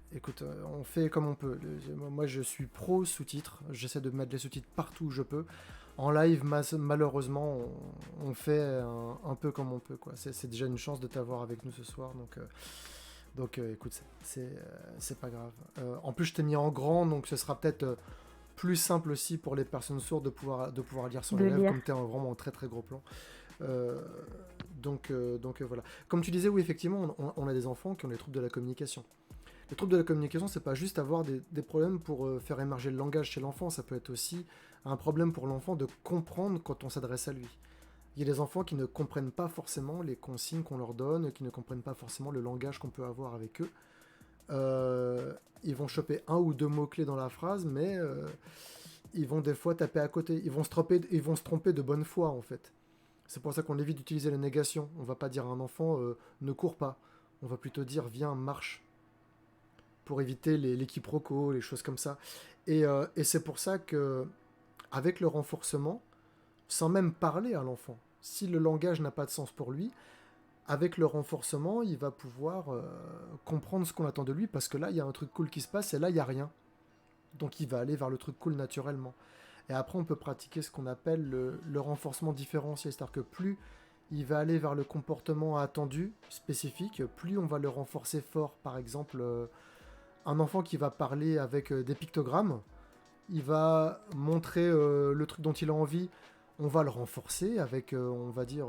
on fait comme on peut. Moi, je suis pro sous-titres. J'essaie de mettre les sous-titres partout où je peux. En live, malheureusement, on fait un peu comme on peut, quoi. C'est déjà une chance de t'avoir avec nous ce soir, donc écoute, c'est pas grave. En plus, je t'ai mis en grand, donc ce sera peut-être plus simple aussi pour les personnes sourdes de pouvoir lire sur les lèvres, comme t'es vraiment en très très gros plan. Donc voilà. Comme tu disais, oui, effectivement, on a des enfants qui ont des troubles de la communication. Les troubles de la communication, c'est pas juste avoir des problèmes pour faire émerger le langage chez l'enfant, ça peut être aussi un problème pour l'enfant de comprendre quand on s'adresse à lui. Il y a des enfants qui ne comprennent pas forcément les consignes qu'on leur donne, qui ne comprennent pas forcément le langage qu'on peut avoir avec eux. Ils vont choper un ou deux mots-clés dans la phrase, mais ils vont des fois taper à côté. Ils vont se tromper de bonne foi, en fait. C'est pour ça qu'on évite d'utiliser la négation. On va pas dire à un enfant ne cours pas. On va plutôt dire viens, marche. Pour éviter les quiproquos, les choses comme ça. Et c'est pour ça que, avec le renforcement, sans même parler à l'enfant, si le langage n'a pas de sens pour lui, avec le renforcement, il va pouvoir comprendre ce qu'on attend de lui, parce que là, il y a un truc cool qui se passe, et là, il n'y a rien. Donc il va aller vers le truc cool naturellement. Et après, on peut pratiquer ce qu'on appelle le renforcement différencié, c'est-à-dire que plus il va aller vers le comportement attendu, spécifique, plus on va le renforcer fort. Par exemple, un enfant qui va parler avec des pictogrammes, il va montrer le truc dont il a envie, on va le renforcer avec, on va dire,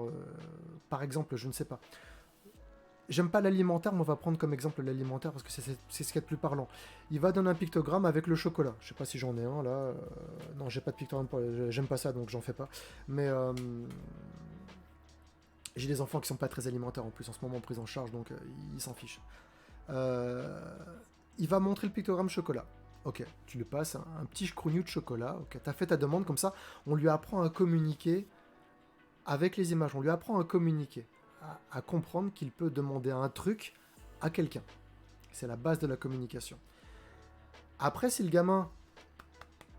par exemple, je ne sais pas. J'aime pas l'alimentaire, mais on va prendre comme exemple l'alimentaire parce que c'est ce qui est le plus parlant. Il va donner un pictogramme avec le chocolat. Je sais pas si j'en ai un là. Non, j'ai pas de pictogramme, j'aime pas ça donc j'en fais pas. Mais j'ai des enfants qui sont pas très alimentaires en plus en ce moment pris en charge donc ils s'en fichent. Il va montrer le pictogramme chocolat. Ok, tu lui passes un petit scrognou de chocolat. Ok, t'as fait ta demande comme ça. On lui apprend à communiquer avec les images. On lui apprend à communiquer. À comprendre qu'il peut demander un truc à quelqu'un. C'est la base de la communication. Après, si le gamin,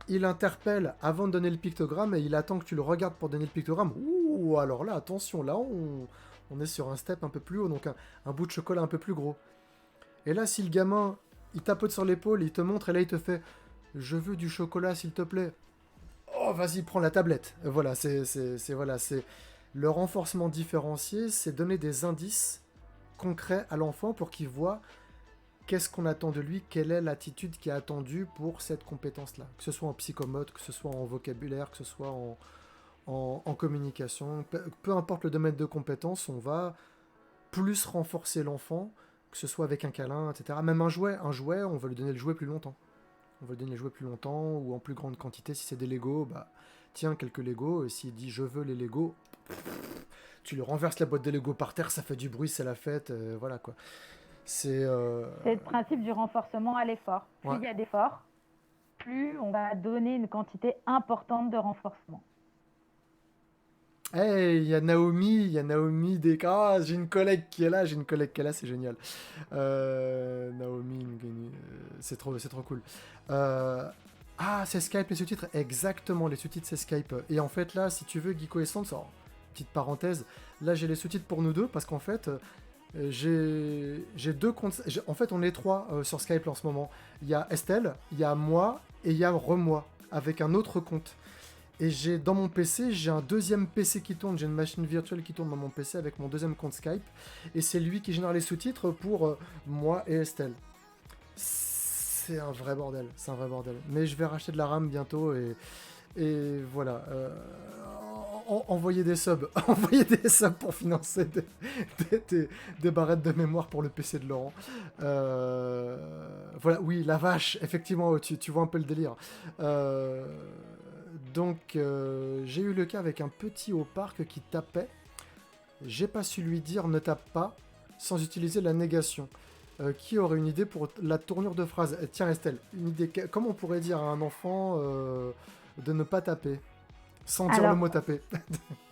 il interpelle avant de donner le pictogramme et il attend que tu le regardes pour donner le pictogramme, ouh, alors là, attention, là, on est sur un step un peu plus haut, donc un bout de chocolat un peu plus gros. Et là, si le gamin, il tapote sur l'épaule, il te montre, et là, il te fait « Je veux du chocolat, s'il te plaît. » Oh, vas-y, prends la tablette. Voilà, c'est le renforcement différencié, c'est donner des indices concrets à l'enfant pour qu'il voit qu'est-ce qu'on attend de lui, quelle est l'attitude qui est attendue pour cette compétence-là, que ce soit en psychomote, que ce soit en vocabulaire, que ce soit en communication, peu importe le domaine de compétence, on va plus renforcer l'enfant, que ce soit avec un câlin, etc. Même un jouet, on va lui donner le jouet plus longtemps. On va lui donner le jouet plus longtemps ou en plus grande quantité. Si c'est des Lego, bah tiens, quelques Lego. Et s'il dit je veux les Lego, tu lui renverses la boîte de Lego par terre, ça fait du bruit, c'est la fête, voilà quoi. C'est C'est le principe du renforcement à l'effort. Plus ouais. il y a d'efforts, plus on va donner une quantité importante de renforcement. Hey, il y a Naomi des... Ah, j'ai une collègue qui est là, c'est génial. Naomi, c'est trop cool. C'est Skype les sous-titres, exactement, les sous-titres c'est Skype. Et en fait là, si tu veux, Geeko Essence, petite parenthèse, là j'ai les sous-titres pour nous deux, parce qu'en fait, j'ai deux comptes, en fait on est trois sur Skype en ce moment. Il y a Estelle, il y a moi, et il y a Remoi, avec un autre compte. Et dans mon PC, j'ai un deuxième PC qui tourne, j'ai une machine virtuelle qui tourne dans mon PC avec mon deuxième compte Skype. Et c'est lui qui génère les sous-titres pour moi et Estelle. C'est un vrai bordel, Mais je vais racheter de la RAM bientôt et voilà. Envoyer des subs, envoyer des subs pour financer des barrettes de mémoire pour le PC de Laurent. Voilà, oui, la vache, effectivement, tu vois un peu le délire. Donc, j'ai eu le cas avec un petit au parc qui tapait. J'ai pas su lui dire ne tape pas sans utiliser la négation. Qui aurait une idée pour la tournure de phrase? Tiens, Estelle, une idée. Comment on pourrait dire à un enfant de ne pas taper sans dire le mot taper?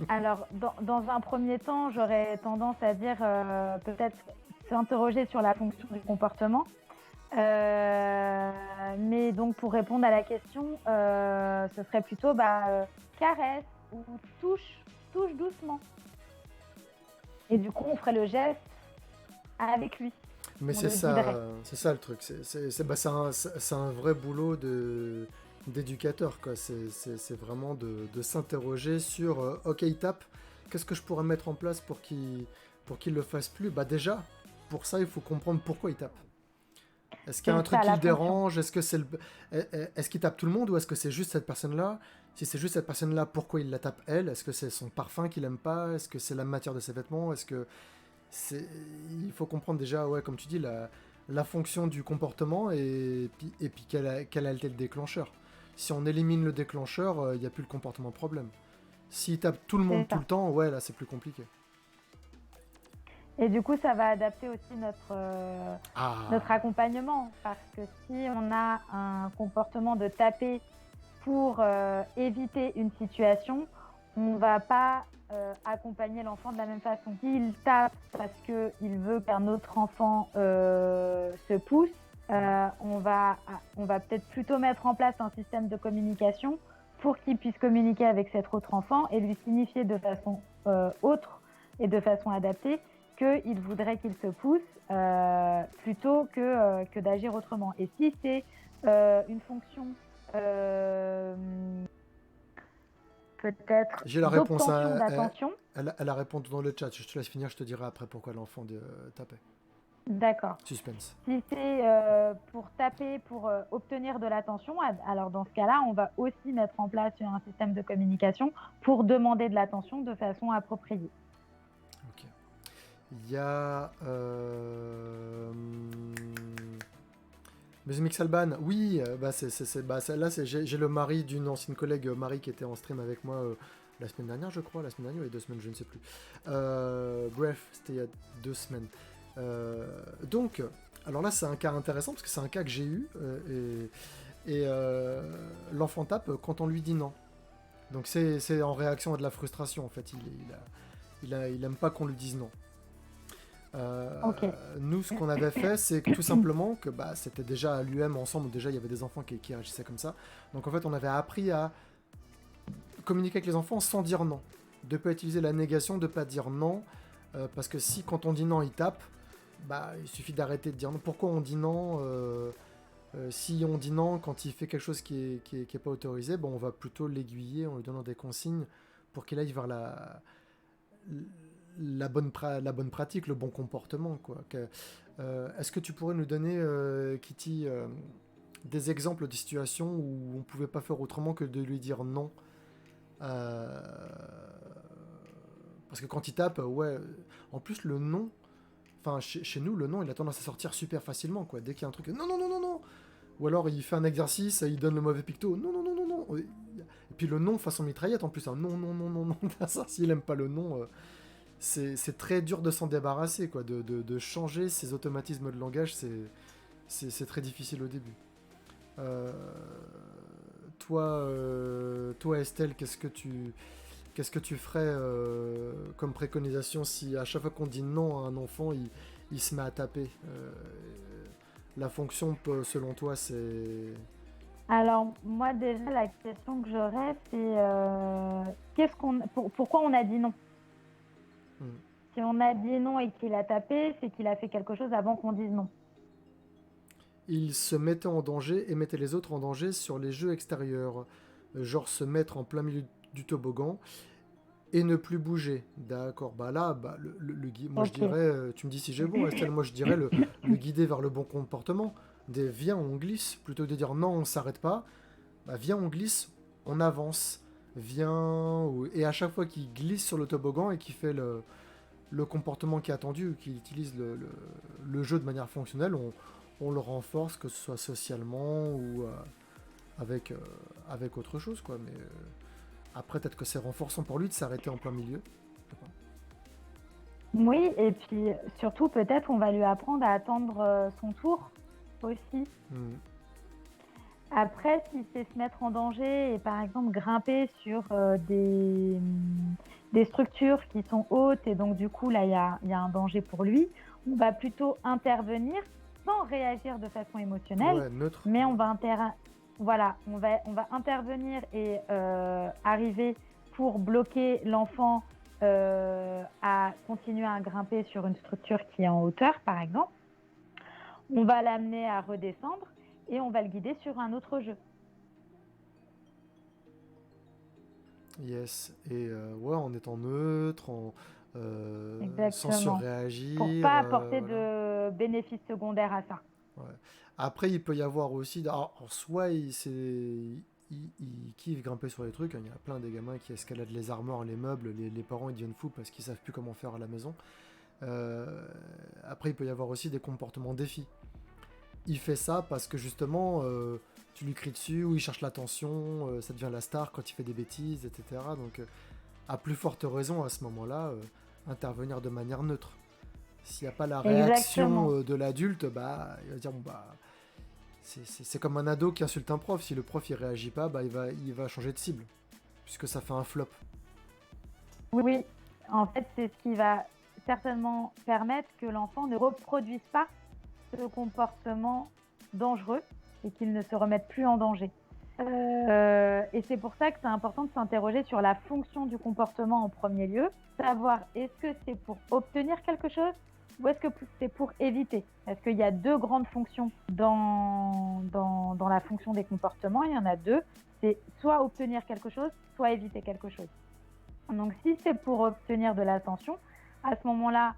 Alors, dans un premier temps, j'aurais tendance à dire peut-être s'interroger sur la fonction du comportement. Mais donc, pour répondre à la question, ce serait plutôt caresse ou touche doucement. Et du coup, on ferait le geste avec lui. Mais c'est ça le truc. C'est un vrai boulot d'éducateur, quoi. C'est vraiment de s'interroger sur ok, il tape, qu'est-ce que je pourrais mettre en place pour qu'il le fasse plus? Bah déjà, pour ça, il faut comprendre pourquoi il tape. Est-ce qu'il y a un truc qui le dérange? Est-ce qu'il tape tout le monde ou est-ce que c'est juste cette personne-là? Si c'est juste cette personne-là, pourquoi il la tape elle? Est-ce que c'est son parfum qu'il aime pas? Est-ce que c'est la matière de ses vêtements? Il faut comprendre déjà, ouais, comme tu dis, la fonction du comportement et puis quel a été le déclencheur. Si on élimine le déclencheur, il n'y a plus le comportement problème. S'il tape tout le monde tout le temps, ouais, là c'est plus compliqué. Et du coup, ça va adapter aussi notre accompagnement. Parce que si on a un comportement de taper pour éviter une situation, on ne va pas accompagner l'enfant de la même façon. S'il tape parce qu'il veut qu'un autre enfant se pousse, on va peut-être plutôt mettre en place un système de communication pour qu'il puisse communiquer avec cet autre enfant et lui signifier de façon autre et de façon adaptée qu'il voudrait qu'il se pousse plutôt que d'agir autrement. Et si c'est une fonction peut-être j'ai la réponse d'attention. Elle a répondu dans le chat. Je te laisse finir, je te dirai après pourquoi l'enfant tapait. D'accord. Suspense. Si c'est pour taper, pour obtenir de l'attention, alors dans ce cas-là, on va aussi mettre en place un système de communication pour demander de l'attention de façon appropriée. Ok. Il y a... Mix Alban, oui, j'ai le mari d'une ancienne collègue, Marie, qui était en stream avec moi la semaine dernière, je crois, la semaine dernière ou il y a 2 semaines, je ne sais plus. Bref, c'était il y a 2 semaines. Donc, alors là, c'est un cas intéressant parce que c'est un cas que j'ai eu et l'enfant tape quand on lui dit non. Donc c'est en réaction à de la frustration en fait. Il aime pas qu'on lui dise non. Okay. Nous, ce qu'on avait fait, c'est que tout simplement que c'était déjà à l'UM ensemble. Déjà, il y avait des enfants qui agissaient comme ça. Donc en fait, on avait appris à communiquer avec les enfants sans dire non, de pas utiliser la négation, de pas dire non, parce que si quand on dit non, il tape. Il suffit d'arrêter de dire non. Pourquoi on dit non si on dit non quand il fait quelque chose qui est pas autorisé, on va plutôt l'aiguiller en lui donnant des consignes pour qu'il aille vers la bonne pratique, le bon comportement, quoi. Est-ce que tu pourrais nous donner, Kitty, des exemples de situations où on pouvait pas faire autrement que de lui dire non? Euh, Parce que quand il tape, ouais. En plus, le non, enfin, chez nous, le non, il a tendance à sortir super facilement, quoi. Dès qu'il y a un truc, non, non, non, non, non. Ou alors il fait un exercice, il donne le mauvais picto, non, non, non, non, non. Et puis le non façon mitraillette en plus, hein. Non, non, non, non, non. Ça, s'il aime pas le non, c'est très dur de s'en débarrasser, quoi. De changer ces automatismes de langage, c'est très difficile au début. Euh, toi, Estelle, qu'est-ce que tu ferais comme préconisation si à chaque fois qu'on dit non à un enfant, il se met à taper? La fonction, selon toi, c'est... Alors, moi, déjà, la question que j'aurais, c'est pourquoi on a dit non? Hmm. Si on a dit non et qu'il a tapé, c'est qu'il a fait quelque chose avant qu'on dise non. Il se mettait en danger et mettait les autres en danger sur les jeux extérieurs. Genre se mettre en plein milieu du toboggan et ne plus bouger. D'accord, bah là, bah, moi je Ok. dirais, tu me dis si j'ai bon, Estelle, moi je dirais le guider vers le bon comportement. Viens, on glisse, plutôt que de dire non, on s'arrête pas, bah viens, on glisse, on avance. Viens, et à chaque fois qu'il glisse sur le toboggan et qu'il fait le comportement qui est attendu, qu'il utilise le jeu de manière fonctionnelle, on le renforce, que ce soit socialement ou avec, avec autre chose, quoi. Mais après, peut-être que c'est renforçant pour lui de s'arrêter en plein milieu. Je sais pas. Oui, et puis surtout, peut-être, on va lui apprendre à attendre son tour aussi. Hmm. Après, si c'est se mettre en danger et par exemple grimper sur des structures qui sont hautes et donc du coup là il y a un danger pour lui, on va plutôt intervenir sans réagir de façon émotionnelle, Ouais, neutre. mais Ouais. voilà, on va intervenir et arriver pour bloquer l'enfant à continuer à grimper sur une structure qui est en hauteur par exemple. On va l'amener à redescendre et on va le guider sur un autre jeu. Yes. Et ouais, en étant neutre, sans Exactement. Pour surréagir. pas apporter Voilà. de bénéfices secondaires à ça. Ouais. Après, il peut y avoir aussi. Alors, soit il kiffe grimper sur les trucs, hein. Il y a plein des gamins qui escaladent les armoires, les meubles. Les parents ils deviennent fous parce qu'ils savent plus comment faire à la maison. Euh, Après, il peut y avoir aussi des comportements défis. Il fait ça parce que justement, tu lui cries dessus ou il cherche l'attention, ça devient la star quand il fait des bêtises, etc. Donc, à plus forte raison à ce moment-là, intervenir de manière neutre. S'il n'y a pas la réaction Exactement. de l'adulte, bah, il va dire bon, bah, c'est comme un ado qui insulte un prof. Si le prof il réagit pas, bah, il va changer de cible, puisque ça fait un flop. Oui, en fait, c'est ce qui va certainement permettre que l'enfant ne reproduise pas ce comportement dangereux et qu'il ne se remette plus en danger. Et c'est pour ça que c'est important de s'interroger sur la fonction du comportement en premier lieu, savoir est-ce que c'est pour obtenir quelque chose ou est-ce que c'est pour éviter. Parce qu'il y a deux grandes fonctions dans la fonction des comportements, il y en a deux, c'est soit obtenir quelque chose, soit éviter quelque chose. Donc si c'est pour obtenir de l'attention, à ce moment-là,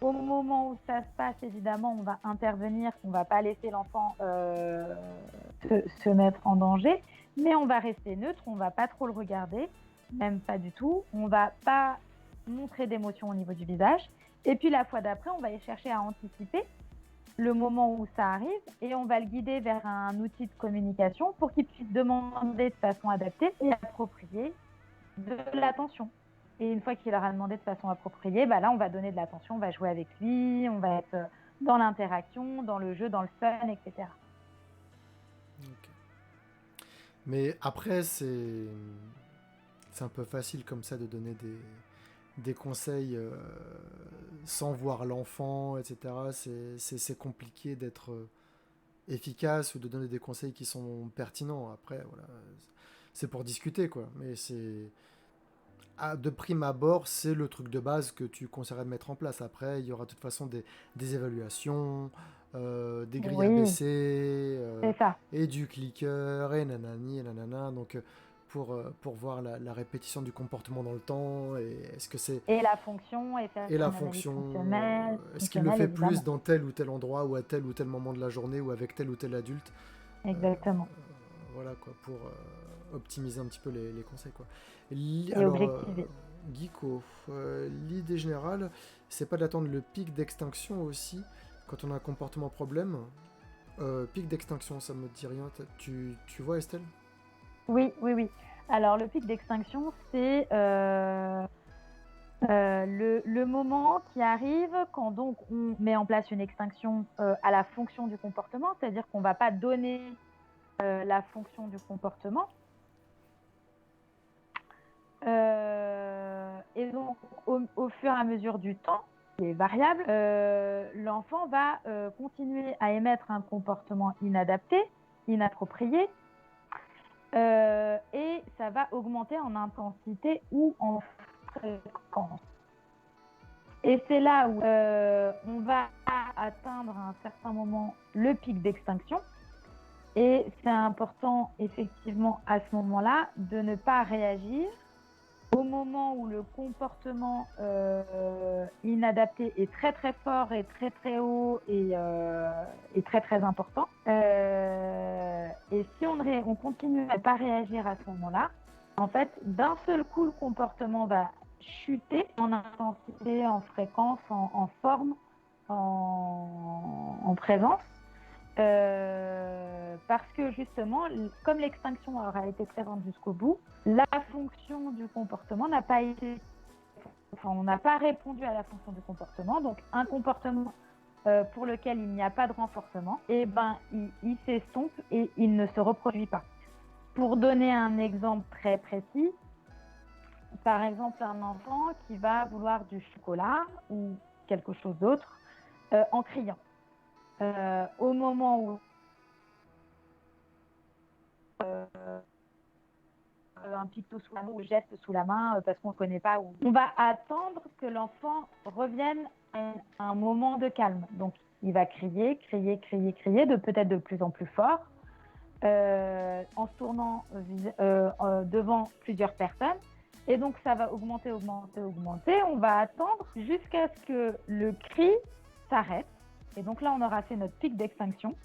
au moment où ça se passe, évidemment, on va intervenir, on ne va pas laisser l'enfant se mettre en danger, mais on va rester neutre, on ne va pas trop le regarder, même pas du tout, on ne va pas montrer d'émotion au niveau du visage, et puis la fois d'après, on va chercher à anticiper le moment où ça arrive, et on va le guider vers un outil de communication pour qu'il puisse demander de façon adaptée et appropriée de l'attention. Et une fois qu'il aura demandé de façon appropriée, bah là, on va donner de l'attention, on va jouer avec lui, on va être dans l'interaction, dans le jeu, dans le fun, etc. Ok. Mais après, c'est un peu facile comme ça de donner des conseils sans voir l'enfant, etc. C'est compliqué d'être efficace ou de donner des conseils qui sont pertinents. Après, voilà, c'est pour discuter, quoi. Mais de prime abord, c'est le truc de base que tu conseillerais de mettre en place. Après, il y aura de toute façon des évaluations, des grilles Oui, ABC, c'est ça. et du clicker, et nanani, et nanana. Donc, pour voir la répétition du comportement dans le temps, et est-ce que c'est Et la fonction, et faire et la une analyse fonction, est-ce qu'il le fonctionnelle, fait plus évidemment. dans tel ou tel endroit ou à tel ou tel moment de la journée ou avec tel ou tel adulte. Euh, Exactement. voilà quoi, pour optimiser un petit peu les conseils quoi. Et Alors, objectiver. Geeko, l'idée générale, c'est pas d'attendre le pic d'extinction aussi quand on a un comportement problème. Pic d'extinction, ça me dit rien. Tu vois, Estelle? Oui, oui, oui. Alors, le pic d'extinction, c'est le moment qui arrive quand donc on met en place une extinction à la fonction du comportement, c'est-à-dire qu'on ne va pas donner la fonction du comportement. Et donc, au fur et à mesure du temps, qui est variable, l'enfant va continuer à émettre un comportement inadapté, inapproprié, et ça va augmenter en intensité ou en fréquence. Et c'est là où on va atteindre à un certain moment le pic d'extinction. Et c'est important, effectivement, à ce moment-là, de ne pas réagir au moment où le comportement inadapté est très très fort et très très haut et très très important. Et si on continue à ne pas réagir à ce moment-là, en fait, d'un seul coup, le comportement va chuter en intensité, en fréquence, en forme, en présence. Parce que justement, comme l'extinction aura été présente jusqu'au bout, la fonction du comportement n'a pas été... Enfin, on n'a pas répondu à la fonction du comportement. Donc, un comportement pour lequel il n'y a pas de renforcement, et ben, il s'estompe et il ne se reproduit pas. Pour donner un exemple très précis, par exemple, un enfant qui va vouloir du chocolat ou quelque chose d'autre en criant. Au moment où un picto sous la main ou geste sous la main parce qu'on ne connaît pas. On va attendre que l'enfant revienne à un moment de calme. Donc, il va crier, crier, crier, crier, peut-être de plus en plus fort, en se tournant devant plusieurs personnes. Et donc, ça va augmenter, augmenter, augmenter. On va attendre jusqu'à ce que le cri s'arrête. Et donc là, on aura fait notre pic d'extinction.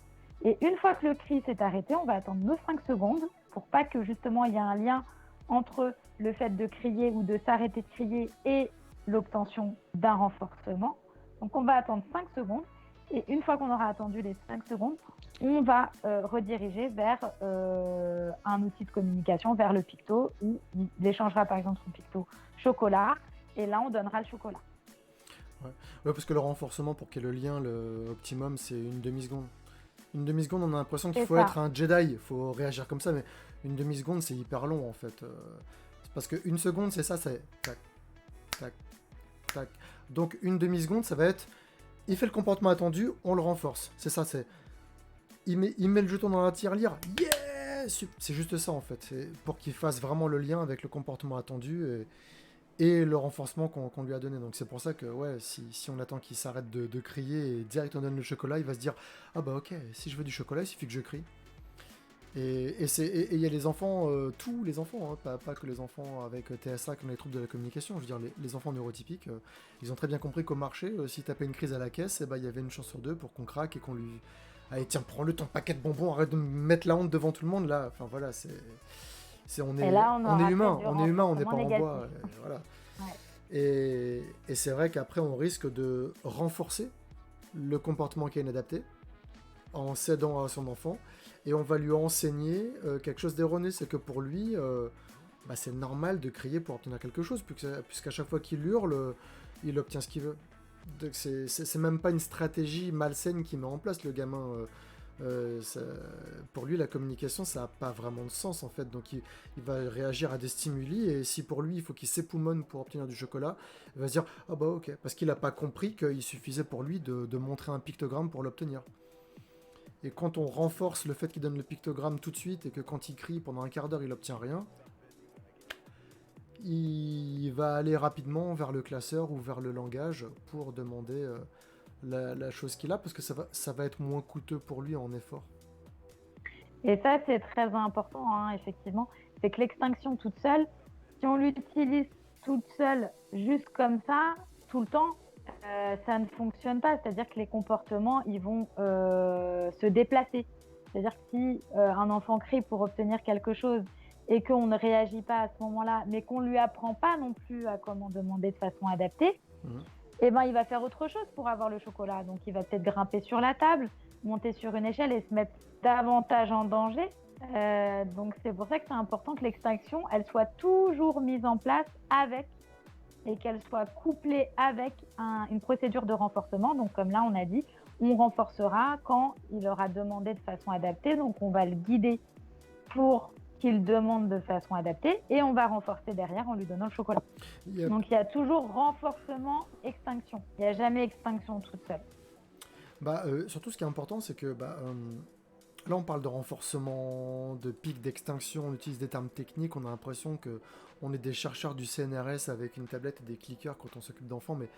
Et une fois que le cri s'est arrêté, on va attendre nos 5 secondes pour pas que justement il y ait un lien entre le fait de crier ou de s'arrêter de crier et l'obtention d'un renforcement. Donc on va attendre 5 secondes et une fois qu'on aura attendu les 5 secondes, on va rediriger vers un outil de communication, vers le picto, où il échangera par exemple son picto chocolat et là on donnera le chocolat. Ouais, parce que le renforcement, pour qu'il y ait le lien, le optimum, c'est une demi-seconde. Une demi-seconde, on a l'impression qu'il faut être un Jedi, il faut réagir comme ça, mais une demi-seconde, c'est hyper long en fait. Parce qu'une seconde, c'est ça, c'est tac, tac, tac. Donc une demi-seconde, ça va être, il fait le comportement attendu, on le renforce. C'est ça, c'est... Il met le jeton dans la tirelire, yes. C'est juste ça en fait, c'est pour qu'il fasse vraiment le lien avec le comportement attendu et le renforcement qu'on lui a donné. Donc c'est pour ça que ouais, si on attend qu'il s'arrête de crier et direct on donne le chocolat, il va se dire ah bah ok, si je veux du chocolat, il suffit que je crie. Et il y a les enfants, tous les enfants, hein, pas que les enfants avec TSA comme les troubles de la communication, je veux dire les enfants neurotypiques, ils ont très bien compris qu'au marché, si tapait une crise à la caisse, il y avait une chance sur deux pour qu'on craque et qu'on lui... Allez tiens, prends-le ton paquet de bonbons, arrête de me mettre la honte devant tout le monde là, enfin voilà, on est humain, on n'est pas en bois, voilà. Ouais. Et c'est vrai qu'après on risque de renforcer le comportement qui est inadapté en cédant à son enfant et on va lui enseigner quelque chose d'erroné, c'est que pour lui c'est normal de crier pour obtenir quelque chose puisqu'à chaque fois qu'il hurle il obtient ce qu'il veut. Donc c'est même pas une stratégie malsaine qu'il met en place le gamin. Pour lui la communication ça n'a pas vraiment de sens en fait, donc il va réagir à des stimuli et si pour lui il faut qu'il s'époumonne pour obtenir du chocolat, il va se dire ah bah ok, parce qu'il n'a pas compris qu'il suffisait pour lui de montrer un pictogramme pour l'obtenir. Et quand on renforce le fait qu'il donne le pictogramme tout de suite et que quand il crie pendant un quart d'heure il obtient rien, il va aller rapidement vers le classeur ou vers le langage pour demander la chose qu'il a, parce que ça va être moins coûteux pour lui en effort. Et ça, c'est très important, hein, effectivement. c'est que l'extinction toute seule, si on l'utilise toute seule, juste comme ça, tout le temps, ça ne fonctionne pas. C'est-à-dire que les comportements, ils vont se déplacer. C'est-à-dire que si un enfant crie pour obtenir quelque chose et qu'on ne réagit pas à ce moment-là, mais qu'on ne lui apprend pas non plus à comment demander de façon adaptée, eh ben, il va faire autre chose pour avoir le chocolat. Donc, il va peut-être grimper sur la table, monter sur une échelle et se mettre davantage en danger. Donc, c'est pour ça que c'est important que l'extinction, elle soit toujours mise en place avec et qu'elle soit couplée avec une procédure de renforcement. Donc, comme là, on a dit, on renforcera quand il aura demandé de façon adaptée. Donc, on va le guider pour qu'il demande de façon adaptée et on va renforcer derrière en lui donnant le chocolat. Yep. Donc, il y a toujours renforcement, extinction. Il n'y a jamais extinction toute seule. Surtout, ce qui est important, c'est que là, on parle de renforcement, de pic d'extinction, on utilise des termes techniques, on a l'impression qu'on est des chercheurs du CNRS avec une tablette et des clickers quand on s'occupe d'enfants, mais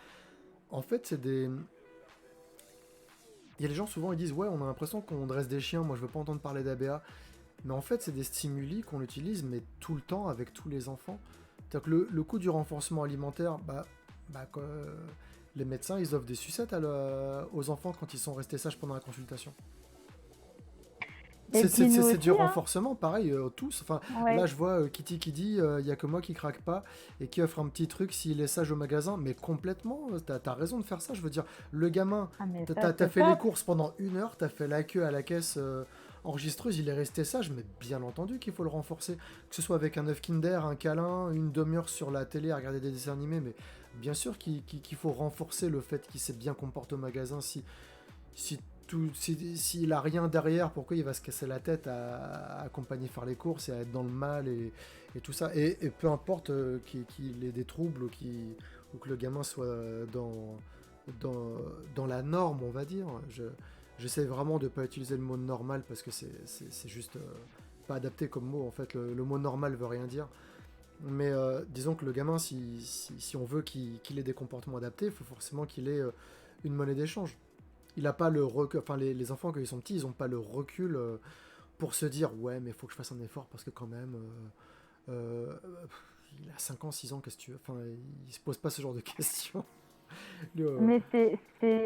en fait, c'est des... Il y a des gens, souvent, ils disent « Ouais, on a l'impression qu'on dresse des chiens, moi je veux pas entendre parler d'ABA ». Mais en fait, c'est des stimuli qu'on utilise, mais tout le temps, avec tous les enfants. C'est-à-dire que le coût du renforcement alimentaire, les médecins, ils offrent des sucettes aux enfants quand ils sont restés sages pendant la consultation. C'est du renforcement, pareil, tous. Enfin, ouais. Là, je vois Kitty qui dit il n'y a que moi qui craque pas et qui offre un petit truc s'il est sage au magasin. Mais complètement, t'as raison de faire ça. Je veux dire, le gamin, t'as fait les courses pendant 1 heure, t'as fait la queue à la caisse enregistreuse, il est resté sage, mais bien entendu qu'il faut le renforcer. Que ce soit avec un œuf Kinder, un câlin, une demi-heure sur la télé à regarder des dessins animés, mais bien sûr qu'il faut renforcer le fait qu'il s'est bien comporté au magasin. S'il a rien derrière, pourquoi il va se casser la tête à accompagner faire les courses et à être dans le mal et tout ça, et peu importe qu'il ait des troubles ou que le gamin soit dans la norme, on va dire. J'essaie vraiment de ne pas utiliser le mot normal parce que c'est juste pas adapté comme mot. En fait, le mot normal veut rien dire. Mais disons que le gamin, si on veut qu'il ait des comportements adaptés, il faut forcément qu'il ait une monnaie d'échange. Il a pas le recul, enfin les enfants quand ils sont petits, ils n'ont pas le recul pour se dire ouais mais il faut que je fasse un effort parce que quand même il a 5 ans, 6 ans, qu'est-ce que tu veux, enfin il se pose pas ce genre de questions. Mais c'est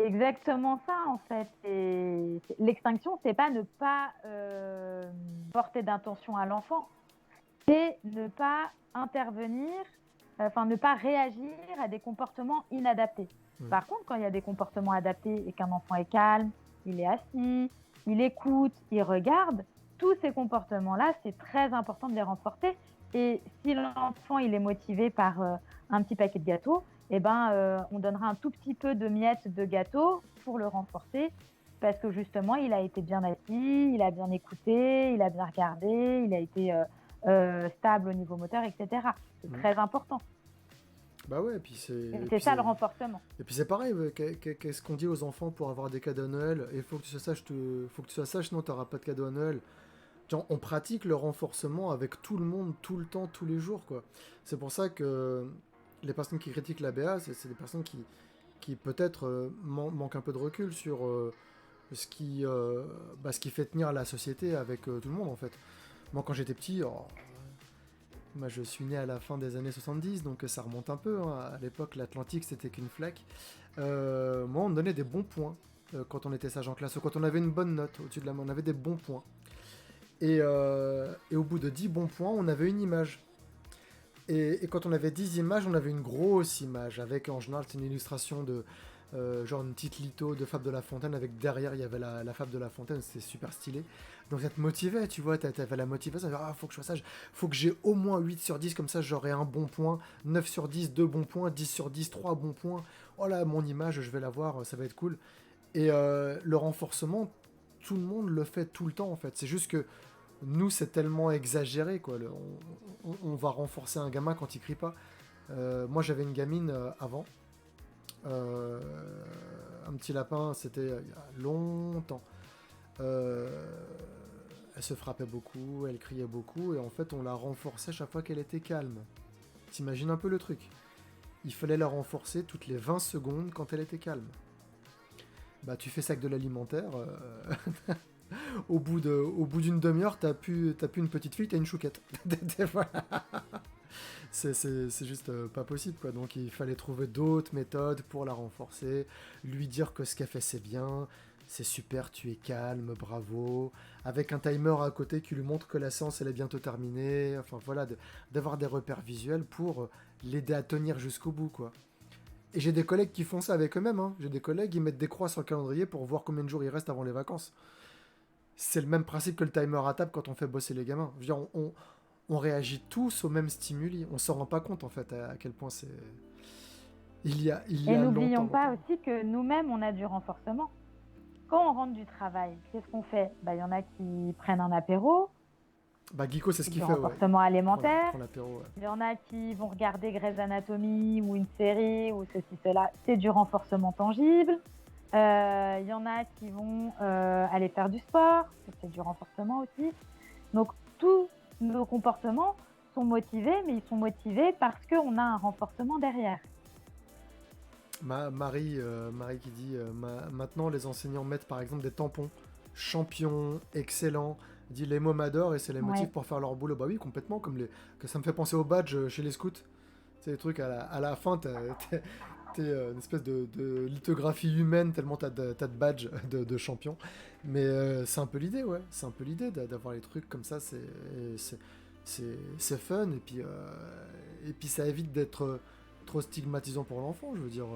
exactement ça en fait. L'extinction, c'est pas ne pas porter d'intention à l'enfant, c'est ne pas intervenir, enfin ne pas réagir à des comportements inadaptés. Par contre, quand il y a des comportements adaptés et qu'un enfant est calme, il est assis, il écoute, il regarde, tous ces comportements-là, c'est très important de les renforcer. Et si l'enfant il est motivé par un petit paquet de gâteaux, eh ben, on donnera un tout petit peu de miettes de gâteau pour le renforcer, parce que justement, il a été bien assis, il a bien écouté, il a bien regardé, il a été stable au niveau moteur, etc. C'est très important. Bah ouais, et puis c'est ça le renforcement. Et puis c'est pareil, qu'est-ce qu'on dit aux enfants pour avoir des cadeaux à Noël? Il faut que tu sois sage, sinon tu n'auras pas de cadeau à Noël. Genre, on pratique le renforcement avec tout le monde, tout le temps, tous les jours, quoi. C'est pour ça que les personnes qui critiquent l'ABA, c'est des personnes qui peut-être manquent un peu de recul sur ce qui fait tenir la société avec tout le monde, en fait. Moi, quand j'étais petit... Moi, je suis né à la fin des années 70, donc ça remonte un peu. Hein. À l'époque, l'Atlantique, c'était qu'une flaque. Moi, on me donnait des bons points quand on était sage en classe. Ou quand on avait une bonne note au-dessus de la main, on avait des bons points. Et au bout de 10 bons points, on avait une image. Et quand on avait 10 images, on avait une grosse image. Avec, en général, c'est une illustration de... genre une petite litho de Fable de La Fontaine, avec derrière il y avait la Fable de La Fontaine, c'était super stylé. Donc ça te motivait, tu vois, t'avais la motivation, faut que je sois sage, faut que j'ai au moins 8 sur 10, comme ça j'aurai un bon point, 9 sur 10, 2 bons points, 10 sur 10, 3 bons points, oh là, mon image, je vais la voir, ça va être cool. Et le renforcement, tout le monde le fait tout le temps en fait, c'est juste que nous c'est tellement exagéré, quoi. On va renforcer un gamin quand il crie pas. Moi j'avais une gamine avant, un petit lapin, c'était il y a longtemps. Elle se frappait beaucoup, elle criait beaucoup, et en fait on la renforçait chaque fois qu'elle était calme. T'imagines un peu le truc. Il fallait la renforcer toutes les 20 secondes quand elle était calme. Bah tu fais ça avec de l'alimentaire, Au bout d'une demi-heure, t'as plus une petite fille, t'as une chouquette. Voilà. C'est juste pas possible, quoi. Donc il fallait trouver d'autres méthodes pour la renforcer, lui dire que ce qu'elle fait c'est bien, c'est super, tu es calme, bravo, avec un timer à côté qui lui montre que la séance elle est bientôt terminée, enfin voilà, d'avoir des repères visuels pour l'aider à tenir jusqu'au bout, quoi. Et j'ai des collègues qui font ça avec eux-mêmes, hein. J'ai des collègues, ils mettent des croix sur le calendrier pour voir combien de jours il reste avant les vacances. C'est le même principe que le timer à table quand on fait bosser les gamins. Je veux dire, on réagit tous au même stimuli. On s'en rend pas compte en fait à quel point c'est. Il y Et a n'oublions pas longtemps. aussi que nous-mêmes, on a du renforcement. Quand on rentre du travail, qu'est-ce qu'on fait? Il y en a qui prennent un apéro, Bah Geeko c'est ce c'est qu'il du fait, ouais. renforcement Il alimentaire. prend l'apéro, ouais. Il y en a qui vont regarder Grey's Anatomy ou une série ou ceci, cela. C'est du renforcement tangible. Il y en a qui vont aller faire du sport. C'est du renforcement aussi. Donc, tous nos comportements sont motivés, mais ils sont motivés parce qu'on a un renforcement derrière. Marie qui dit maintenant les enseignants mettent par exemple des tampons champion, excellent, dit les mots m'adorent et c'est les motifs Ouais. pour faire leur boulot. Bah oui, complètement, que ça me fait penser au badge chez les scouts. C'est des trucs à la fin, t'es une espèce de lithographie humaine tellement t'as de badge de champion. Mais c'est un peu l'idée, ouais. C'est un peu l'idée d'avoir les trucs comme ça. C'est fun et puis ça évite d'être trop stigmatisant pour l'enfant. Je veux dire,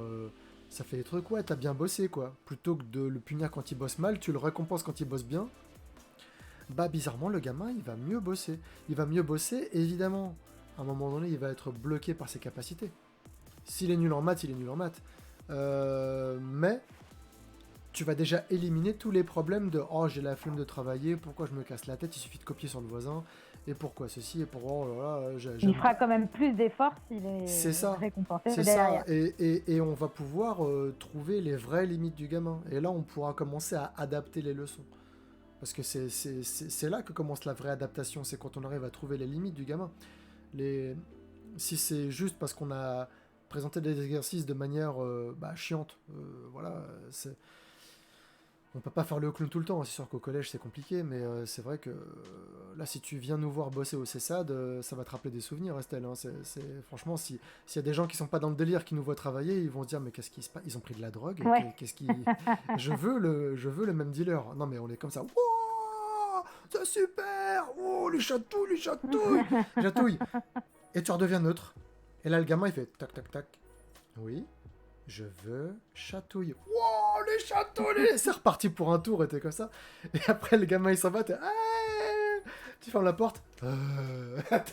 ça fait des trucs, ouais, t'as bien bossé, quoi. Plutôt que de le punir quand il bosse mal, tu le récompenses quand il bosse bien. Bah bizarrement, le gamin, il va mieux bosser. Il va mieux bosser, évidemment. À un moment donné, il va être bloqué par ses capacités. S'il est nul en maths, il est nul en maths. Mais tu vas déjà éliminer tous les problèmes de oh j'ai la flemme de travailler, pourquoi je me casse la tête, il suffit de copier sur le voisin, et pourquoi ceci, et pour oh là là, Il j'aime fera pas. quand même plus d'efforts s'il C'est est ça, récompensé c'est ça, derrière. et on va pouvoir trouver les vraies limites du gamin. Et là on pourra commencer à adapter les leçons. Parce que c'est là que commence la vraie adaptation, c'est quand on arrive à trouver les limites du gamin. Les... Si c'est juste parce qu'on a présenté des exercices de manière chiante, voilà, on peut pas faire le clown tout le temps. C'est sûr qu'au collège c'est compliqué, mais c'est vrai que là, si tu viens nous voir bosser au CESAD, ça va te rappeler des souvenirs, Estelle. Hein. Franchement, s'il y a des gens qui sont pas dans le délire, qui nous voient travailler, ils vont se dire mais qu'est-ce qui se passe? Ils ont pris de la drogue. Ouais. Qu'est-ce qui je veux le même dealer. Non mais on est comme ça. Wouah, c'est super. Oh les chatouilles, les chatouilles, chatouilles. Et tu redeviens neutre. Et là, le gamin, il fait tac, tac, tac. Oui, je veux chatouille. Wow, les chatouilles. C'est reparti pour un tour, et t'es comme ça. Et après, le gamin, il s'en va, t'es... Tu fermes la porte. Voilà,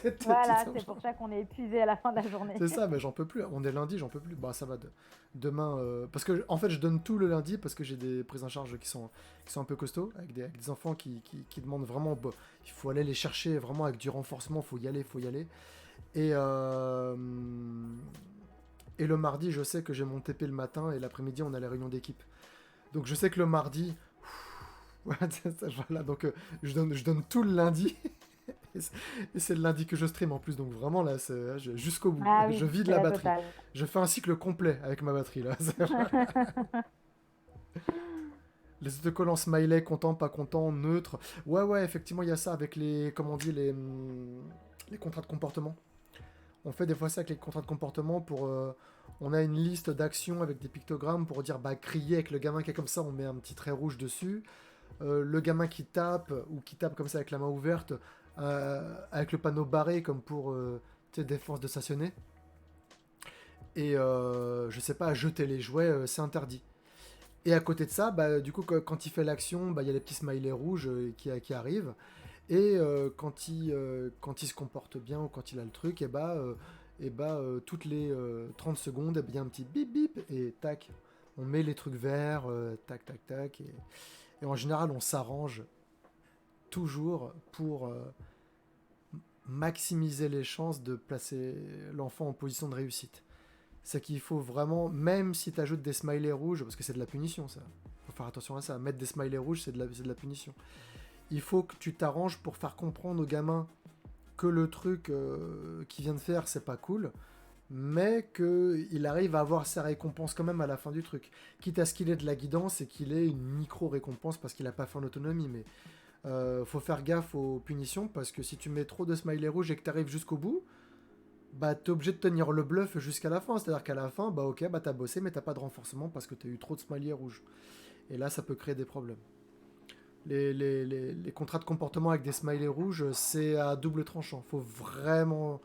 c'est pour ça qu'on est épuisé à la fin de la journée. C'est ça, mais j'en peux plus. On est lundi, j'en peux plus. Bah, ça va. Demain... Parce que, en fait, je donne tout le lundi parce que j'ai des prises en charge qui sont un peu costauds, avec des enfants qui demandent vraiment... Bah, il faut aller les chercher vraiment avec du renforcement, faut y aller, faut y aller. Et, euh, et le mardi, je sais que j'ai mon TP le matin et l'après-midi, on a les réunions d'équipe. Donc je sais que le mardi, voilà, donc je donne tout le lundi. Et c'est le lundi que je stream en plus, donc vraiment là, jusqu'au bout. Ah oui, Je vide c'est la la batterie. totale. Je fais un cycle complet avec ma batterie là. Les autocollants smiley, content, pas content, neutre. Ouais, effectivement, il y a ça avec les, comment on dit, les contrats de comportement. On fait des fois ça avec les contrats de comportement pour... on a une liste d'actions avec des pictogrammes pour dire bah crier avec le gamin qui est comme ça, on met un petit trait rouge dessus. Le gamin qui tape ou qui tape comme ça avec la main ouverte, avec le panneau barré comme pour défense de stationner. Et je sais pas, jeter les jouets, c'est interdit. Et à côté de ça, bah, du coup, quand il fait l'action, bah, il y a les petits smileys rouges qui arrivent. Et quand il se comporte bien ou quand il a le truc, toutes les 30 secondes, il y a un petit bip bip et tac, on met les trucs verts, tac tac tac. Et en général, on s'arrange toujours pour maximiser les chances de placer l'enfant en position de réussite. C'est qu'il faut vraiment, même si tu ajoutes des smileys rouges, parce que c'est de la punition ça, faut faire attention à ça, mettre des smileys rouges c'est de la punition. Il faut que tu t'arranges pour faire comprendre aux gamins que le truc qu'il vient de faire c'est pas cool, mais qu'il arrive à avoir sa récompense quand même à la fin du truc. Quitte à ce qu'il ait de la guidance et qu'il ait une micro-récompense parce qu'il n'a pas fait en autonomie, mais faut faire gaffe aux punitions parce que si tu mets trop de smiley rouges et que tu arrives jusqu'au bout, bah t'es obligé de tenir le bluff jusqu'à la fin. C'est-à-dire qu'à la fin, bah ok, bah t'as bossé, mais t'as pas de renforcement parce que t'as eu trop de smiley rouges. Et là, ça peut créer des problèmes. Les contrats de comportement avec des smileys rouges, c'est à double tranchant. Faut vraiment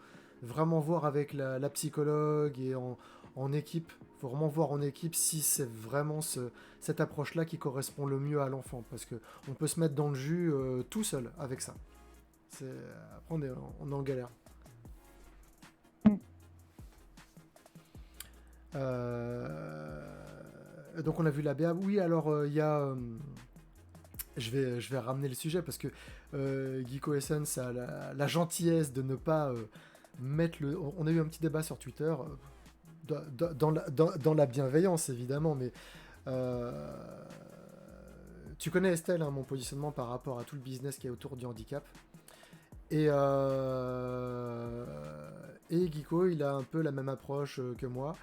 voir avec la psychologue et en équipe. Faut vraiment voir en équipe si c'est vraiment cette approche-là qui correspond le mieux à l'enfant. Parce que on peut se mettre dans le jus tout seul avec ça. Après, on est en galère. Donc on a vu la BA. Oui, alors il y a... je vais ramener le sujet parce que Geeko Essence a la gentillesse de ne pas mettre le... On a eu un petit débat sur Twitter, dans la bienveillance évidemment, mais tu connais Estelle, hein, mon positionnement par rapport à tout le business qui est autour du handicap. Et Geeko, il a un peu la même approche que moi.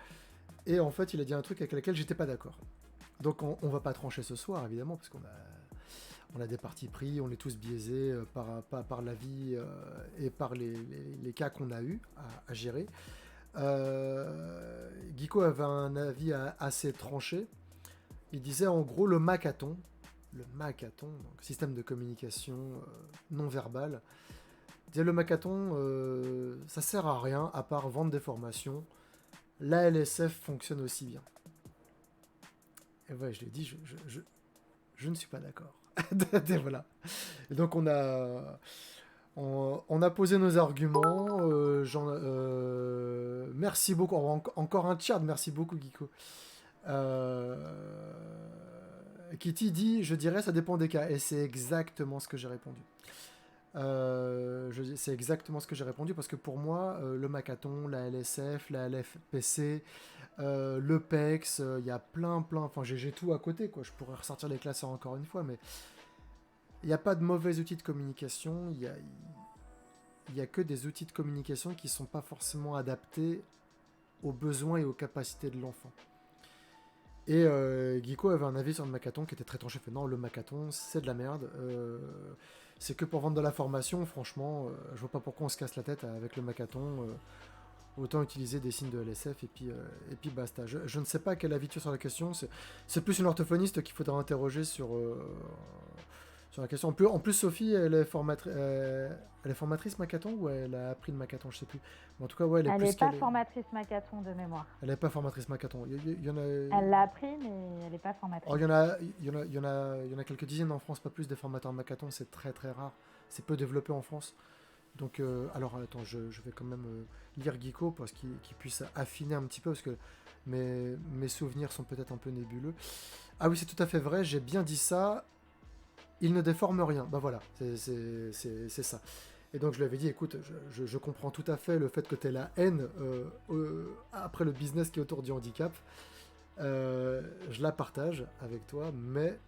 Et en fait, il a dit un truc avec lequel j'étais pas d'accord. Donc on va pas trancher ce soir, évidemment, parce on a des partis pris, on est tous biaisés par la vie et par les cas qu'on a eu à gérer. Geeko avait un avis assez tranché. Il disait en gros le Macathon, donc système de communication non verbale, disait le Macathon, ça sert à rien à part vendre des formations. La LSF fonctionne aussi bien. Et ouais, je l'ai dit, je ne suis pas d'accord. Et voilà. Et donc on a posé nos arguments. Merci beaucoup. Encore un chat. Merci beaucoup, Geeko. Kitty dit, je dirais, ça dépend des cas. Et c'est exactement ce que j'ai répondu. C'est exactement ce que j'ai répondu parce que pour moi, le Macathon, la LSF, la LFPC, le PEX, il y a plein. Enfin, j'ai tout à côté, quoi. Je pourrais ressortir les classeurs encore une fois, mais il n'y a pas de mauvais outils de communication. Il y a que des outils de communication qui ne sont pas forcément adaptés aux besoins et aux capacités de l'enfant. Et Geeko avait un avis sur le Macathon qui était très tranché. Fait non, le Macathon, c'est de la merde. C'est que pour vendre de la formation, franchement, je vois pas pourquoi on se casse la tête avec le Macathon. Autant utiliser des signes de LSF et puis basta. Je ne sais pas quel avis tu as sur la question. C'est plus une orthophoniste qu'il faudra interroger sur la question. En plus, Sophie, elle est formatrice Macathon ou elle a appris le Macathon, je sais plus. Mais en tout cas, ouais, elle n'est pas formatrice Macathon de mémoire. Elle n'est pas formatrice Macathon. Il y en a... Elle l'a appris, mais elle n'est pas formatrice. Oh, il y en a quelques dizaines en France, pas plus des formateurs Macathon. C'est très très rare. C'est peu développé en France. Donc, alors attends, je vais quand même lire Geeko pour qu'il puisse affiner un petit peu parce que mes souvenirs sont peut-être un peu nébuleux. Ah oui, c'est tout à fait vrai, j'ai bien dit ça. Il ne déforme rien. Bah voilà, c'est ça. Et donc je lui avais dit, écoute, je comprends tout à fait le fait que tu aies la haine après le business qui est autour du handicap. Je la partage avec toi, mais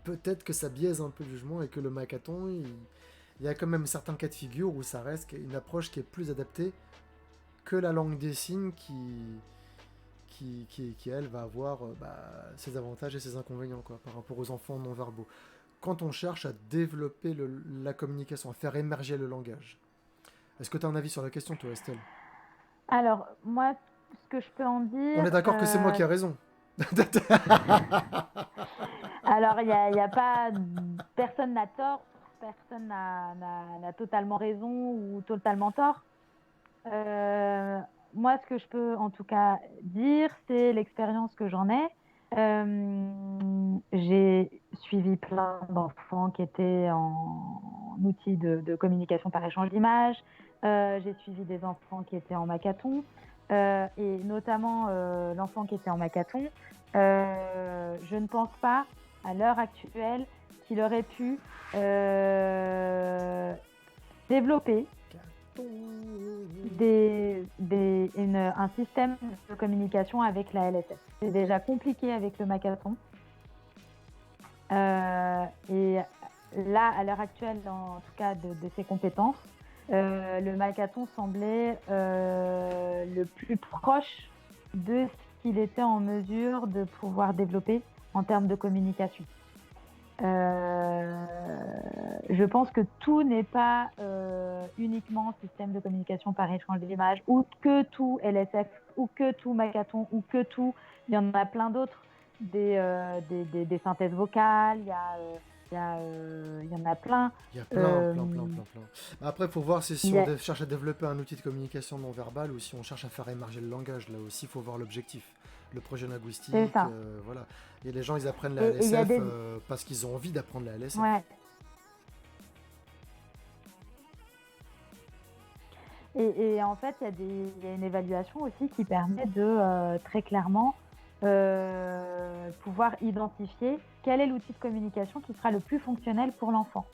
peut-être que ça biaise un peu le jugement et que le Macathon, il y a quand même certains cas de figure où ça reste une approche qui est plus adaptée que la langue des signes qui elle, va avoir ses avantages et ses inconvénients quoi, par rapport aux enfants non-verbaux. Quand on cherche à développer la communication, à faire émerger le langage. Est-ce que tu as un avis sur la question, toi, Estelle ? Alors, moi, ce que je peux en dire... On est d'accord que c'est moi qui ai raison. Alors, il n'y a pas... Personne n'a tort, personne n'a totalement raison ou totalement tort. Moi, ce que je peux en tout cas dire, c'est l'expérience que j'en ai. J'ai suivi plein d'enfants qui étaient en outils de communication par échange d'images. J'ai suivi des enfants qui étaient en Macathon. Et notamment l'enfant qui était en Macathon. Je ne pense pas, à l'heure actuelle, qu'il aurait pu développer un système de communication avec la LSF. C'est déjà compliqué avec le Macathon. Et là, à l'heure actuelle, en tout cas de ses compétences, Le Makaton semblait le plus proche de ce qu'il était en mesure de pouvoir développer en termes de communication. Je pense que tout n'est pas uniquement système de communication par échange d'images, ou que tout LSF, ou que tout Makaton, ou que tout. Il y en a plein d'autres, des synthèses vocales, il y en a plein. Il y a plein. Après, il faut voir si Il y on a- cherche à développer un outil de communication non verbale ou si on cherche à faire émerger le langage. Là aussi, il faut voir l'objectif. Le projet c'est linguistique, ça. voilà. Et les gens, ils apprennent la Et il y a LSF des... parce qu'ils ont envie d'apprendre la LSF. Ouais. Et en fait, il y a une évaluation aussi qui permet de très clairement pouvoir identifier quel est l'outil de communication qui sera le plus fonctionnel pour l'enfant.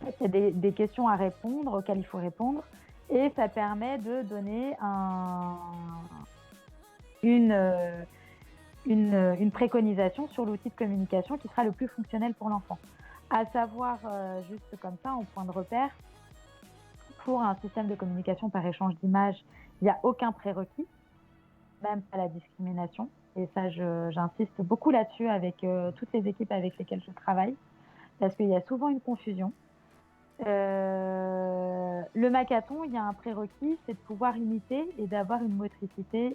En fait, il y a des questions à répondre, auxquelles il faut répondre, et ça permet de donner une préconisation sur l'outil de communication qui sera le plus fonctionnel pour l'enfant. À savoir, juste comme ça, en point de repère, pour un système de communication par échange d'images, il n'y a aucun prérequis, même pas la discrimination. Et ça, j'insiste beaucoup là-dessus avec toutes les équipes avec lesquelles je travaille, parce qu'il y a souvent une confusion. Le Makaton, il y a un prérequis, c'est de pouvoir imiter et d'avoir une motricité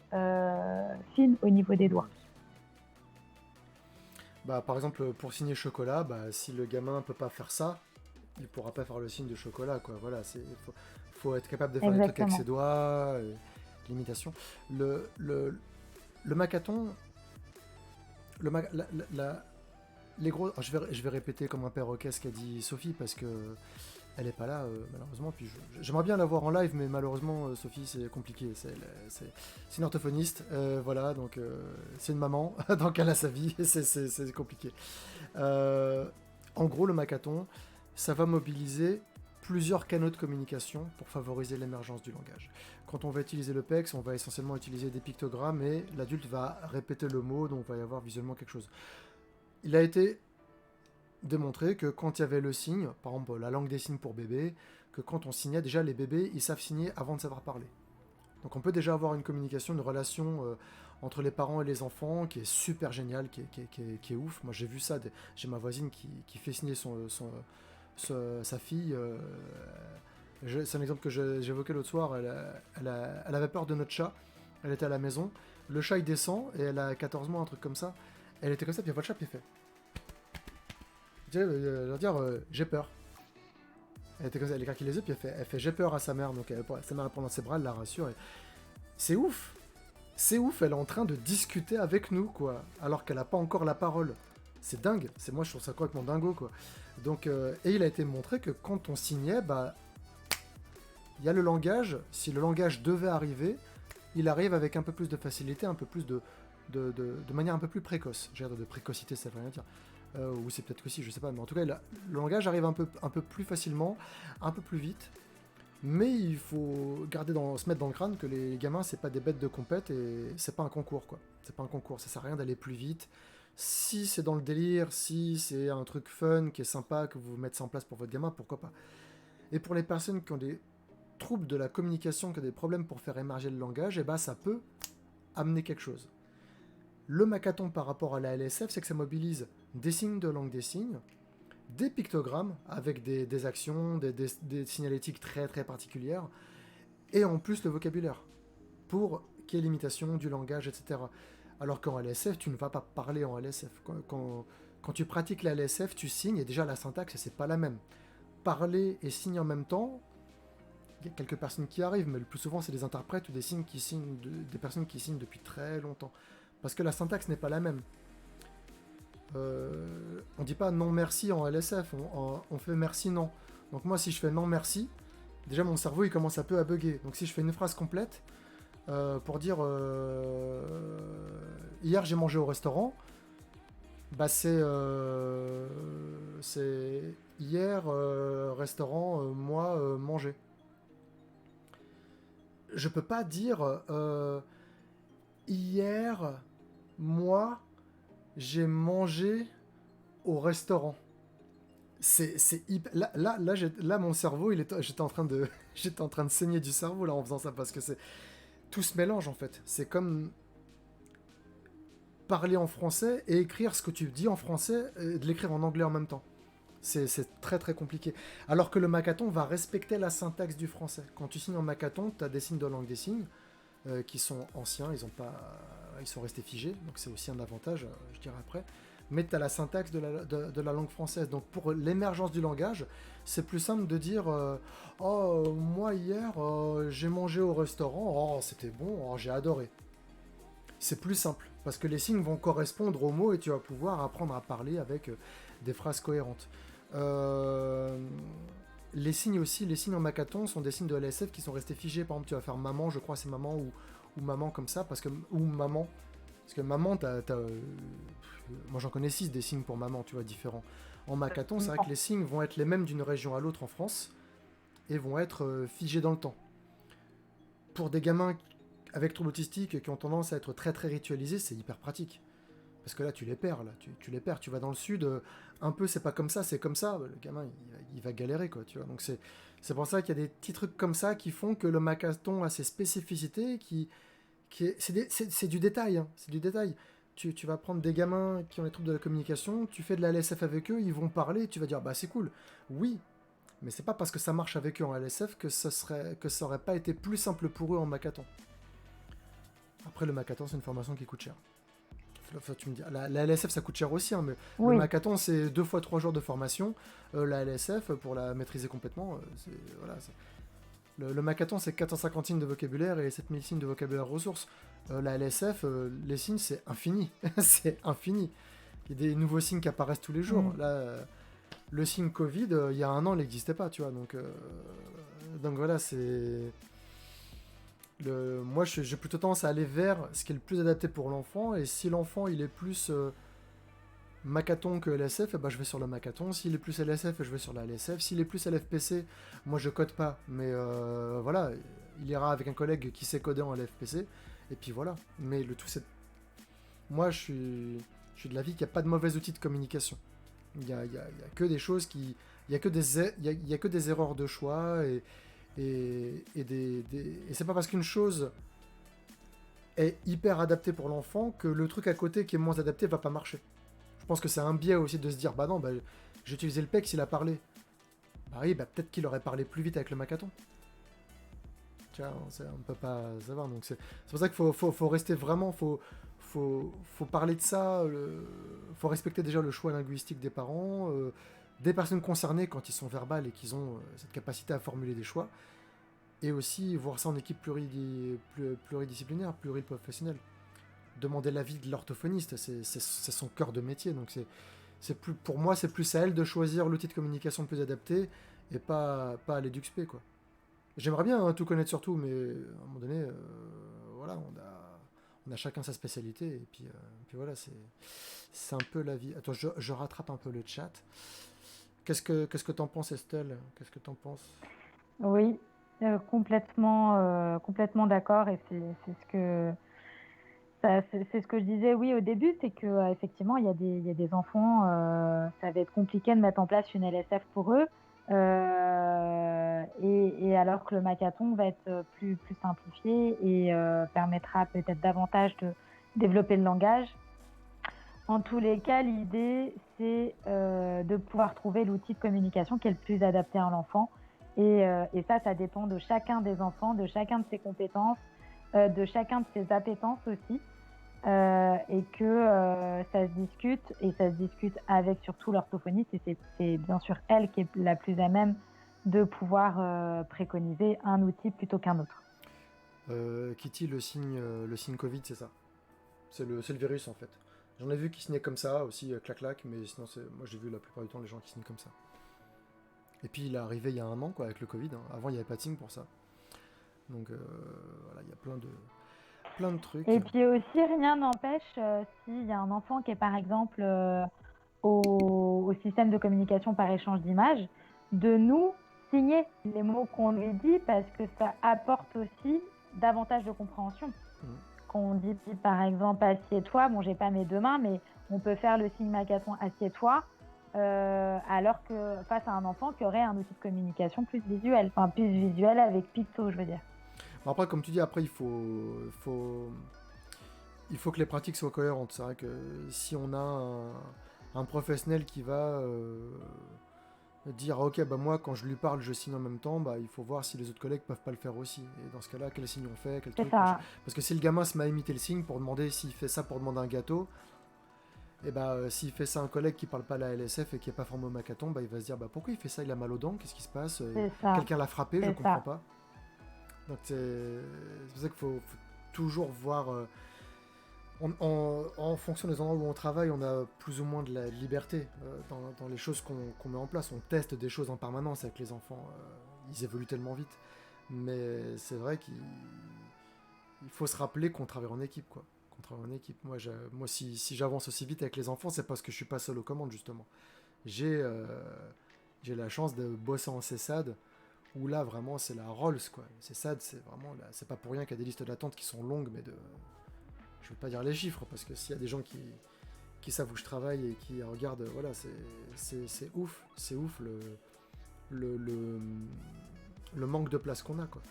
fine au niveau des doigts. Bah, par exemple, pour signer chocolat, bah, si le gamin peut pas faire ça, il pourra pas faire le signe de chocolat, quoi. Voilà, faut être capable de faire des trucs avec Exactement. ses doigts, l'imitation. Le Makaton, le ma- les gros, je vais répéter comme un perroquet ce qu'a dit Sophie parce que elle est pas là malheureusement. Puis j'aimerais bien la voir en live, mais malheureusement Sophie c'est compliqué. C'est une orthophoniste, voilà, donc c'est une maman, donc elle a sa vie, et c'est compliqué. Euh, En gros, le Makaton, ça va mobiliser plusieurs canaux de communication pour favoriser l'émergence du langage. Quand on va utiliser le PEX, on va essentiellement utiliser des pictogrammes et l'adulte va répéter le mot, donc il va y avoir visuellement quelque chose. Il a été démontré que quand il y avait le signe, par exemple la langue des signes pour bébé, que quand on signait, déjà les bébés, ils savent signer avant de savoir parler. Donc on peut déjà avoir une communication, une relation entre les parents et les enfants qui est super géniale, qui est ouf. Moi j'ai vu ça, j'ai ma voisine qui fait signer sa fille. C'est un exemple que j'évoquais l'autre soir. Elle avait peur de notre chat. Elle était à la maison. Le chat il descend et elle a 14 mois, un truc comme ça. Elle était comme ça, puis elle voit le chat, puis elle fait. Leur dire j'ai peur. Elle était comme ça, elle écarquille les yeux, puis elle fait j'ai peur à sa mère. Donc sa mère elle prend dans ses bras, elle la rassure. C'est ouf! C'est ouf, elle est en train de discuter avec nous, quoi. Alors qu'elle n'a pas encore la parole. C'est dingue. Moi, je trouve ça complètement dingo, quoi. Donc, et il a été montré que quand on signait, bah, il y a le langage. Si le langage devait arriver, il arrive avec un peu plus de facilité, un peu plus de manière un peu plus précoce. J'ai l'air de précocité, ça veut rien dire. Ou c'est peut-être que si, je sais pas. Mais en tout cas, le langage arrive un peu plus facilement, un peu plus vite. Mais il faut se mettre dans le crâne que les gamins, c'est pas des bêtes de compète et c'est pas un concours, quoi. C'est pas un concours, ça sert à rien d'aller plus vite. Si c'est dans le délire, si c'est un truc fun, qui est sympa, que vous mettez ça en place pour votre gamin, pourquoi pas. Et pour les personnes qui ont des troubles de la communication, qui ont des problèmes pour faire émerger le langage, et bah ça peut amener quelque chose. Le Makaton par rapport à la LSF, c'est que ça mobilise des signes de langue des signes, des pictogrammes avec des actions, des signalétiques très très particulières, et en plus le vocabulaire, pour qu'il y ait l'imitation du langage, etc. Alors qu'en LSF, tu ne vas pas parler en LSF. Quand tu pratiques la LSF, tu signes, et déjà la syntaxe, c'est pas la même. Parler et signer en même temps, il y a quelques personnes qui arrivent, mais le plus souvent, c'est des interprètes ou des personnes qui signent depuis très longtemps. Parce que la syntaxe n'est pas la même. On dit pas non merci en LSF, on fait merci non. Donc moi si je fais non merci, déjà mon cerveau il commence un peu à bugger. Donc si je fais une phrase complète pour dire hier j'ai mangé au restaurant, bah c'est hier restaurant moi manger. Je peux pas dire hier moi j'ai mangé au restaurant. C'est hyper... Là, mon cerveau, j'étais en train de... J'étais en train de saigner du cerveau là en faisant ça parce que tout se mélange en fait. C'est comme parler en français et écrire ce que tu dis en français et de l'écrire en anglais en même temps. C'est très très compliqué. Alors que le Makaton va respecter la syntaxe du français. Quand tu signes en Makaton, tu as des signes de langue des signes qui sont anciens, ils sont restés figés, donc c'est aussi un avantage, je dirais après. Mais tu as la syntaxe de la langue française. Donc pour l'émergence du langage, c'est plus simple de dire oh, moi hier, j'ai mangé au restaurant, oh, c'était bon, oh, j'ai adoré. C'est plus simple, parce que les signes vont correspondre aux mots et tu vas pouvoir apprendre à parler avec des phrases cohérentes. Euh, les signes aussi, les signes en Makaton sont des signes de LSF qui sont restés figés. Par exemple, tu vas faire maman, je crois c'est maman ou maman comme ça, ou maman. Parce que maman, moi j'en connais 6 des signes pour maman, tu vois, différents. En Makaton, c'est vrai que les signes vont être les mêmes d'une région à l'autre en France et vont être figés dans le temps. Pour des gamins avec troubles autistiques qui ont tendance à être très très ritualisés, c'est hyper pratique. Parce que là, tu les perds, là. Tu les perds. Tu vas dans le sud, un peu, c'est pas comme ça, c'est comme ça. Le gamin, il va galérer, quoi, tu vois. Donc, c'est pour ça qu'il y a des petits trucs comme ça qui font que le Makaton a ses spécificités, c'est du détail, hein, c'est du détail. Tu vas prendre des gamins qui ont les troubles de la communication, tu fais de la LSF avec eux, ils vont parler, tu vas dire, bah, c'est cool. Oui, mais c'est pas parce que ça marche avec eux en LSF que ça aurait pas été plus simple pour eux en Makaton. Après, le Makaton, c'est une formation qui coûte cher. Enfin, tu me dis, la LSF ça coûte cher aussi, hein, mais le Oui. Makaton c'est 2 fois 3 jours de formation. La LSF, pour la maîtriser complètement, le Makaton c'est 450 signes de vocabulaire et 7000 signes de vocabulaire ressources. La LSF, les signes c'est infini. C'est infini. Il y a des nouveaux signes qui apparaissent tous les jours. Là, le signe Covid, il y a un an, il n'existait pas, tu vois. Donc voilà, c'est. Moi, j'ai plutôt tendance à aller vers ce qui est le plus adapté pour l'enfant. Et si l'enfant, il est plus Makaton que LSF, eh ben, je vais sur le Makaton. S'il est plus LSF, je vais sur la LSF. S'il est plus LFPC, moi, je code pas. Mais voilà, il ira avec un collègue qui sait coder en LFPC. Et puis voilà. Mais le tout, c'est... Moi, je suis de l'avis qu'il n'y a pas de mauvais outils de communication. Il y a que des choses qui... Il y a que des erreurs de choix et c'est pas parce qu'une chose est hyper adaptée pour l'enfant que le truc à côté qui est moins adapté va pas marcher. Je pense que c'est un biais aussi de se dire bah non, bah, j'ai utilisé le PEX, il a parlé. Bah oui, bah peut-être qu'il aurait parlé plus vite avec le Makaton. Tiens, on peut pas savoir. Donc c'est pour ça qu'il faut rester vraiment, faut parler de ça, faut respecter déjà le choix linguistique des parents, des personnes concernées quand ils sont verbales et qu'ils ont cette capacité à formuler des choix. Et aussi voir ça en équipe pluridisciplinaire, pluriprofessionnelle. Demander l'avis de l'orthophoniste, c'est son cœur de métier. Donc pour moi, c'est plus à elle de choisir l'outil de communication le plus adapté et pas à l'EduxP, quoi. J'aimerais bien tout connaître sur tout, mais à un moment donné, voilà, on a chacun sa spécialité. Et puis voilà, c'est un peu la vie. Attends, je rattrape un peu le chat. Qu'est-ce que t'en penses, Estelle? Qu'est-ce que t'en penses? Oui, complètement d'accord. Et c'est ce que c'est ce que je disais, oui, au début, c'est que effectivement, il y a des enfants, ça va être compliqué de mettre en place une LSF pour eux, et alors que le Makaton va être plus simplifié et permettra peut-être davantage de développer le langage. En tous les cas, l'idée, c'est de pouvoir trouver l'outil de communication qui est le plus adapté à l'enfant. Et ça dépend de chacun des enfants, de chacun de ses compétences, de chacun de ses appétences aussi. Et que ça se discute avec surtout l'orthophoniste, et c'est bien sûr elle qui est la plus à même de pouvoir préconiser un outil plutôt qu'un autre. Kitty, le signe Covid, c'est ça. C'est le virus en fait. J'en ai vu qui signaient comme ça aussi, clac-clac, mais sinon, moi j'ai vu la plupart du temps les gens qui signent comme ça. Et puis il est arrivé il y a un an quoi, avec le Covid. Hein. Avant il n'y avait pas de signe pour ça. Donc voilà, il y a plein de trucs. Et puis aussi, rien n'empêche, s'il y a un enfant qui est par exemple au système de communication par échange d'images, de nous signer les mots qu'on lui dit, parce que ça apporte aussi davantage de compréhension. Qu'on dit par exemple assieds-toi, bon j'ai pas mes deux mains, mais on peut faire le signe Makaton assieds-toi, alors que face à un enfant qui aurait un outil de communication plus visuel, enfin plus visuel avec picto, je veux dire. Bon, après, comme tu dis, après, il faut que les pratiques soient cohérentes. C'est vrai que si on a un professionnel qui va dire ok, bah moi quand je lui parle je signe en même temps, bah il faut voir si les autres collègues peuvent pas le faire aussi, et dans ce cas là quel signe on fait, quel C'est truc machin. ça, Parce que si le gamin se met à imiter le signe pour demander s'il fait ça pour demander un gâteau, et bah s'il fait ça à un collègue qui parle pas la LSF et qui est pas formé au Makaton, bah il va se dire bah pourquoi il fait ça, il a mal aux dents, qu'est-ce qui se passe. c'est ça, Quelqu'un l'a frappé, je c'est comprends ça. pas. Donc c'est pour ça qu'il faut toujours voir en fonction des endroits où on travaille, on a plus ou moins de la liberté dans les choses qu'on met en place. On teste des choses en permanence avec les enfants. Ils évoluent tellement vite. Mais c'est vrai qu'il faut se rappeler qu'on travaille en équipe, quoi. Qu'on travaille en équipe. Moi si j'avance aussi vite avec les enfants, c'est parce que je suis pas seul aux commandes, justement. J'ai euh, j'ai la chance de bosser en CESAD, où là, vraiment, c'est la Rolls, quoi. CESAD, c'est vraiment... C'est pas pour rien qu'il y a des listes d'attente qui sont longues, mais de... Je vais pas dire les chiffres, parce que s'il y a des gens qui savent où je travaille et qui regardent, voilà, c'est ouf. C'est ouf le, le, le manque de place qu'on a, quoi.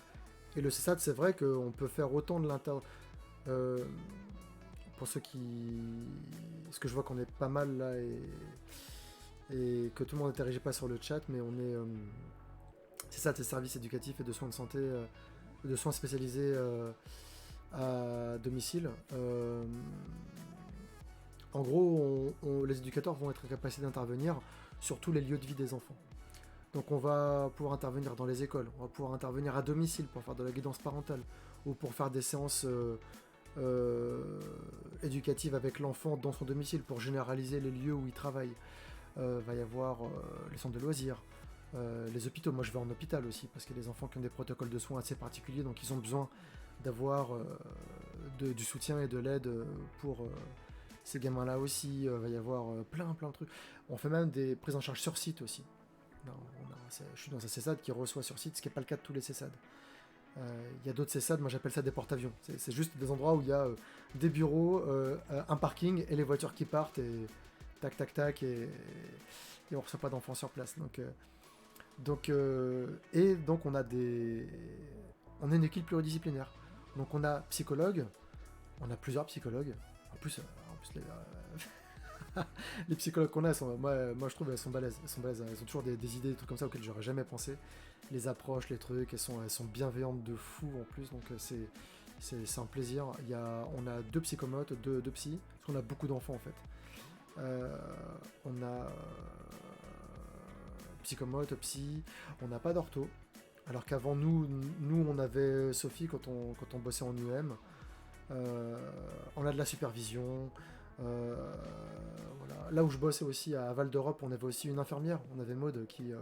Et le CESAD, c'est vrai qu'on peut faire autant de l'inter... euh, pour ceux qui... Parce que je vois qu'on est pas mal là et que tout le monde n'interagit pas sur le chat, mais on est... CESAD, c'est services éducatifs et de soins de santé, de soins spécialisés à domicile. En gros, les éducateurs vont être capables d'intervenir sur tous les lieux de vie des enfants. Donc on va pouvoir intervenir dans les écoles, on va pouvoir intervenir à domicile pour faire de la guidance parentale, ou pour faire des séances éducatives avec l'enfant dans son domicile, pour généraliser les lieux où il travaille. Va y avoir les centres de loisirs, les hôpitaux. Moi je vais en hôpital aussi, parce que les enfants qui ont des protocoles de soins assez particuliers, donc ils ont besoin d'avoir du soutien et de l'aide pour ces gamins-là aussi. Il va y avoir plein de trucs. On fait même des prises en charge sur site aussi. Non, je suis dans un CESAD qui reçoit sur site, ce qui n'est pas le cas de tous les CESAD. Il y a d'autres CESAD, moi j'appelle ça des porte-avions. C'est juste des endroits où il y a des bureaux, un parking et les voitures qui partent et tac tac tac et on ne reçoit pas d'enfants sur place. Donc on a une équipe pluridisciplinaire. Donc on a psychologue, on a plusieurs psychologues. En plus les psychologues qu'on a, moi je trouve elles sont balèzes. Elles ont toujours des idées, des trucs comme ça auxquels j'aurais jamais pensé. Les approches, les trucs, elles sont bienveillantes de fou en plus, donc c'est un plaisir. On a deux psychomotes, deux psys, parce qu'on a beaucoup d'enfants en fait. On a psychomote, psy, on n'a pas d'ortho. Alors qu'avant nous on avait Sophie quand on bossait en UM. On a de la supervision. Voilà. Là où je bossais aussi à Val d'Europe, on avait aussi une infirmière. On avait Maud qui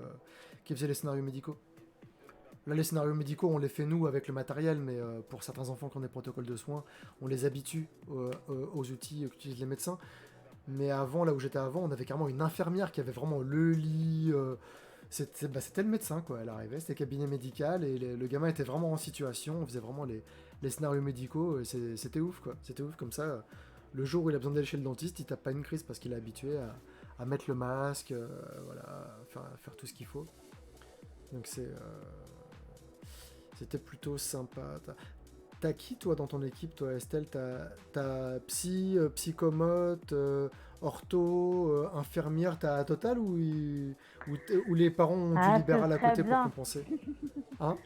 faisait les scénarios médicaux. Là, les scénarios médicaux, on les fait nous avec le matériel, mais pour certains enfants qui ont des protocoles de soins, on les habitue aux outils qu'utilisent les médecins. Mais avant, là où j'étais avant, on avait carrément une infirmière qui avait vraiment le lit. C'était le médecin, quoi. Elle arrivait, c'était cabinet médical, et le gamin était vraiment en situation. On faisait vraiment les scénarios médicaux, et c'était ouf, quoi. C'était ouf, comme ça. Le jour où il a besoin d'aller chez le dentiste, il tape pas une crise parce qu'il est habitué à mettre le masque, voilà, faire tout ce qu'il faut. Donc c'était plutôt sympa. T'as qui, toi, dans ton équipe, toi, Estelle? T'as psy, psychomote, ortho, infirmière, t'as à total, ou les parents ont du Ah, ce libéral à serait côté pour bien. compenser? Hein?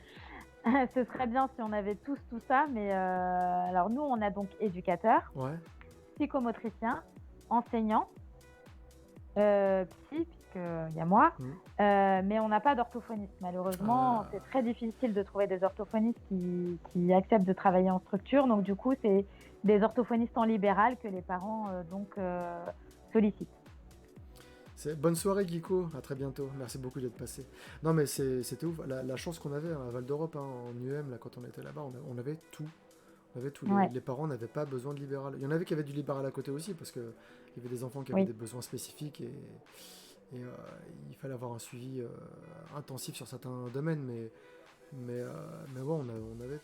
Ce serait bien si on avait tous tout ça, mais alors nous, on a donc éducateur, Ouais. psychomotricien, enseignant, psy, puisqu'il y a moi, Mm. mais on n'a pas d'orthophoniste. Malheureusement, Ah, c'est très difficile de trouver des orthophonistes qui acceptent de travailler en structure. Donc, du coup, c'est des orthophonistes en libéral que les parents sollicitent. bonne soirée, Guico. À très bientôt. Merci beaucoup d'être passé. Non, mais c'était ouf. La chance qu'on avait à Val d'Europe, hein, en UM, là, quand on était là-bas, on avait tout. On avait tout. Ouais, Les parents n'avaient pas besoin de libéral. Il y en avait qui avaient du libéral à côté aussi, parce qu'il y avait des enfants qui avaient oui. des besoins spécifiques, et il fallait avoir un suivi intensif sur certains domaines, mais ouais,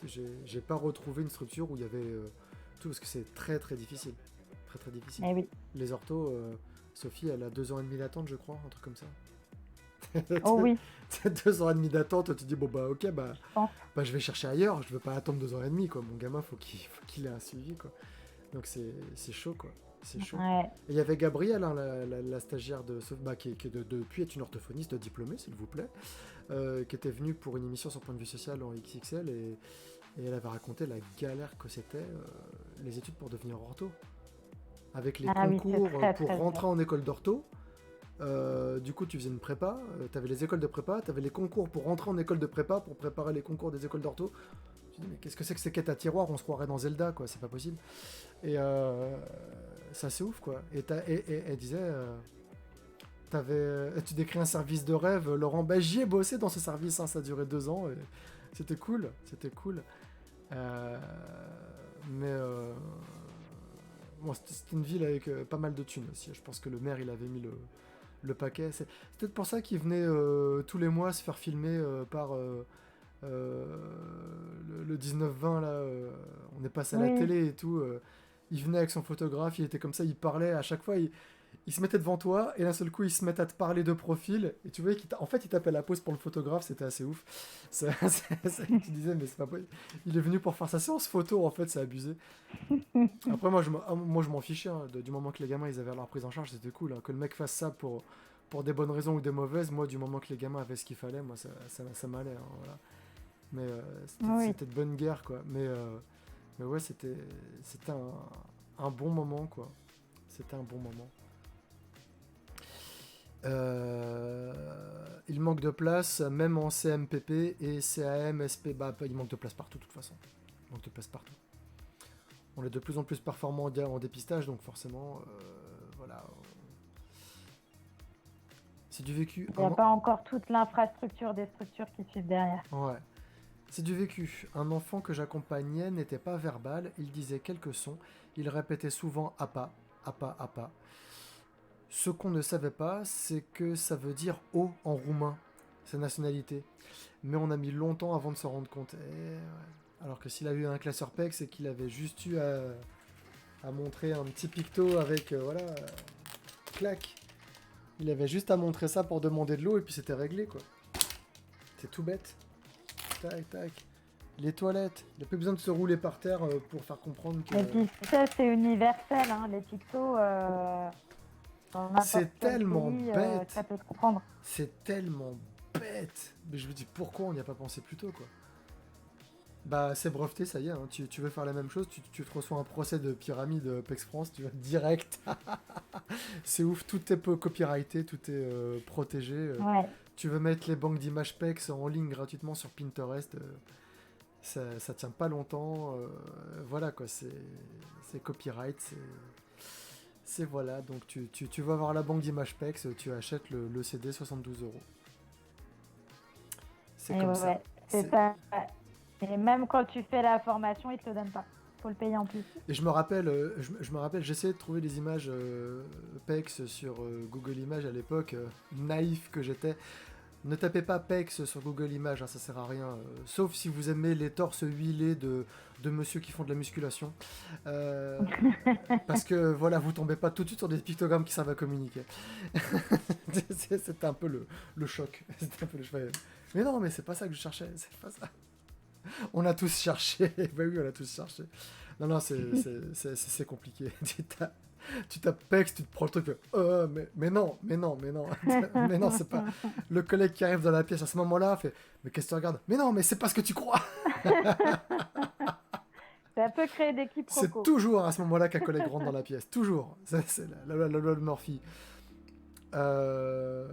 j'ai pas retrouvé une structure où il y avait tout, parce que c'est très très difficile. Très très difficile. Eh oui. Les orthos, Sophie, elle a 2 ans et demi d'attente, je crois, un truc comme ça. Oh oui, T'as 2 ans et demi d'attente, tu dis, bon bah ok, bah, je pense. bah je vais chercher ailleurs, je veux pas attendre 2 ans et demi, quoi. Mon gamin, faut qu'il ait un suivi, quoi. Donc c'est chaud, quoi. C'est chaud. Ouais. Et il y avait Gabrielle, hein, la stagiaire de bah, qui depuis est une orthophoniste diplômée, s'il vous plaît, qui était venue pour une émission sur Point de vue social en XXL, et elle avait raconté la galère que c'était les études pour devenir ortho. Avec les Ah oui, c'est concours très pour très dur. rentrer en école d'ortho, du coup tu faisais une prépa, tu avais les écoles de prépa, tu avais les concours pour rentrer en école de prépa, pour préparer les concours des écoles d'ortho. Je me dis, mais qu'est-ce que c'est que ces quêtes à tiroir? On se croirait dans Zelda, quoi, c'est pas possible. Et c'est assez ouf, quoi. Et elle disait, tu décris un service de rêve, Laurent. Bah, j'y ai bossé dans ce service, hein, ça a duré 2 ans. Et c'était cool, c'était cool. Euh, mais bon, c'était une ville avec pas mal de thunes aussi. Je pense que le maire, il avait mis le paquet. C'est peut-être pour ça qu'il venait tous les mois se faire filmer par le 19-20, là. On est passé à la Oui, télé et tout. Il venait avec son photographe, il était comme ça, il parlait à chaque fois. Il se mettait devant toi et d'un seul coup, il se met à te parler de profil. Et tu vois en fait, il tapait la pause pour le photographe, c'était assez ouf. Tu disais, mais c'est pas possible. Il est venu pour faire sa séance photo, en fait, c'est abusé. Après, moi, je m'en fichais, hein, du moment que les gamins ils avaient leur prise en charge, c'était cool, hein. Que le mec fasse ça pour des bonnes raisons ou des mauvaises, moi, du moment que les gamins avaient ce qu'il fallait, moi, ça m'allait, hein, voilà. Mais oui. c'était de bonne guerre, quoi. Mais ouais, c'était un bon moment, quoi. C'était un bon moment. Il manque de place, même en CMPP et CAM, SP. Bah, il manque de place partout, de toute façon. Il manque de place partout. On est de plus en plus performant en dépistage, donc forcément, voilà. C'est du vécu. Il n'y a pas encore toute l'infrastructure des structures qui suivent derrière. Ouais. C'est du vécu. Un enfant que j'accompagnais n'était pas verbal, il disait quelques sons, il répétait souvent appa, appa, appa. Ce qu'on ne savait pas, c'est que ça veut dire eau en roumain, sa nationalité. Mais on a mis longtemps avant de se rendre compte. Ouais. Alors que s'il a eu un classeur PEC, c'est qu'il avait juste eu à montrer un petit picto avec, voilà, clac. Il avait juste à montrer ça pour demander de l'eau et puis c'était réglé, quoi. C'est tout bête. Tac, tac. Les toilettes. Il n'y a plus besoin de se rouler par terre pour faire comprendre que... Et puis ça, c'est universel, hein, les pictos, dans n'importe C'est quel tellement pays, bête. ça peut se comprendre. C'est tellement bête. Mais je me dis, pourquoi on n'y a pas pensé plus tôt, quoi. Bah, c'est breveté, ça y est, hein. Tu veux faire la même chose, tu te reçois un procès de pyramide PEX France, tu vas direct. C'est ouf, tout est copyrighté, tout est protégé. Ouais. Tu veux mettre les banques d'images PEX en ligne gratuitement sur Pinterest, ça tient pas longtemps. Voilà, quoi, c'est copyright, c'est voilà. Donc tu vas voir la banque d'images PEX, tu achètes le CD 72 euros. C'est Et comme ça. ouais, c'est ça. Et même quand tu fais la formation, ils te le donnent pas. Faut le payer en plus. Et je me rappelle, j'essayais de trouver des images PEX sur Google Images à l'époque, naïf que j'étais. Ne tapez pas PEX sur Google Images, hein, ça sert à rien. Sauf si vous aimez les torses huilés de monsieur qui font de la musculation. Euh, Parce que voilà, vous tombez pas tout de suite sur des pictogrammes qui servent à communiquer. C'était un peu le choc. C'était un peu mais non, mais c'est pas ça que je cherchais, c'est pas ça. On a tous cherché. Bah oui, on a tous cherché. Non, non, c'est compliqué. Tu tapes PEX, tu te prends le truc. Mais non, mais non, mais non. Mais non, c'est pas. Le collègue qui arrive dans la pièce à ce moment-là fait, mais qu'est-ce que tu regardes? Mais non, mais c'est pas ce que tu crois. Ça peut créer des C'est quiproquos. toujours à ce moment-là qu'un collègue rentre dans la pièce. Toujours. C'est la loi de Murphy. Euh,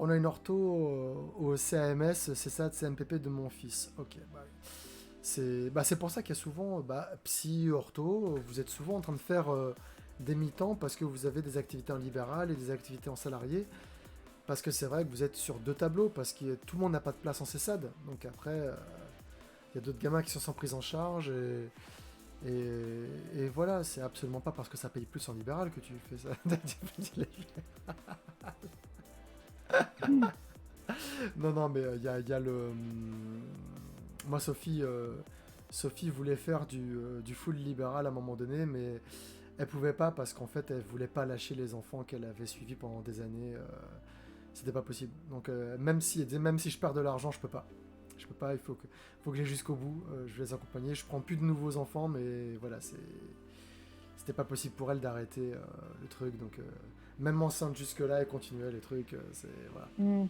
On a une ortho au CAMS, c'est ça, de CMPP de mon fils. Ok, bah, c'est pour ça qu'il y a souvent psy, ortho, vous êtes souvent en train de faire des mi-temps parce que vous avez des activités en libéral et des activités en salarié. Parce que c'est vrai que vous êtes sur 2 tableaux, parce que tout le monde n'a pas de place en CESAD. Donc après, il y a d'autres gamins qui sont sans prise en charge. Et voilà, c'est absolument pas parce que ça paye plus en libéral que tu fais ça. Non, non, mais il y a le. Moi, Sophie voulait faire du full libéral à un moment donné, mais Elle pouvait pas parce qu'en fait, elle voulait pas lâcher les enfants qu'elle avait suivis pendant des années. C'était pas possible. Donc même si je perds de l'argent, je peux pas. Je peux pas, faut que j'aille jusqu'au bout. Je vais les accompagner. Je prends plus de nouveaux enfants, mais voilà, c'était pas possible pour elle d'arrêter le truc. Donc même enceinte jusque-là, elle continuait les trucs. C'est voilà. Mm.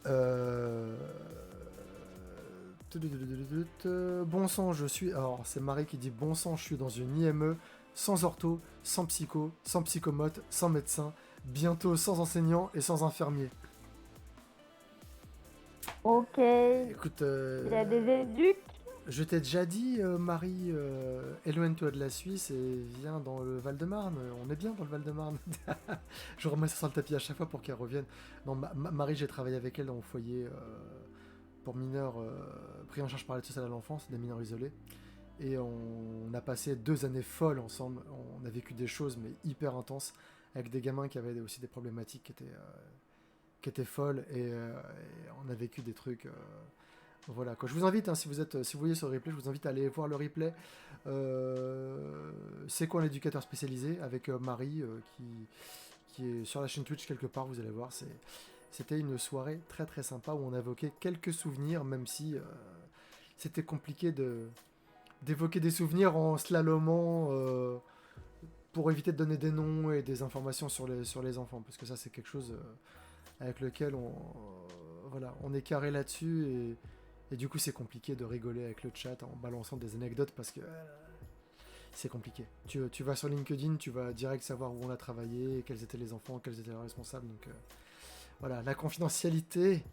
Euh... Bon sang, je suis. Alors, c'est Marie qui dit bon sang, je suis dans une IME, sans ortho, sans psycho, sans psychomote, sans médecin, bientôt sans enseignant et sans infirmier. Ok. Écoute, Il y a des éducs. je t'ai déjà dit, Marie, éloigne-toi de la Suisse et viens dans le Val-de-Marne. On est bien dans le Val-de-Marne. Je remets ça sur le tapis à chaque fois pour qu'elle revienne. Non, Marie, j'ai travaillé avec elle dans mon foyer pour mineurs pris en charge par l'aide sociale à l'enfance, des mineurs isolés. Et on a passé 2 années folles ensemble. On a vécu des choses, mais hyper intenses, avec des gamins qui avaient aussi des problématiques qui étaient folles. Et on a vécu des trucs. Voilà, quoi. Je vous invite, hein, si vous voyez ce replay, je vous invite à aller voir le replay. C'est quoi un éducateur spécialisé avec Marie qui est sur la chaîne Twitch quelque part, vous allez voir. C'était une soirée très très sympa où on a évoqué quelques souvenirs, même si c'était compliqué d'évoquer des souvenirs en slalomant pour éviter de donner des noms et des informations sur les enfants, parce que ça c'est quelque chose avec lequel voilà, on est carré là-dessus et du coup c'est compliqué de rigoler avec le chat en balançant des anecdotes parce que c'est compliqué. Tu vas sur LinkedIn, tu vas direct savoir où on a travaillé, quels étaient les enfants, quels étaient les responsables, donc voilà, la confidentialité.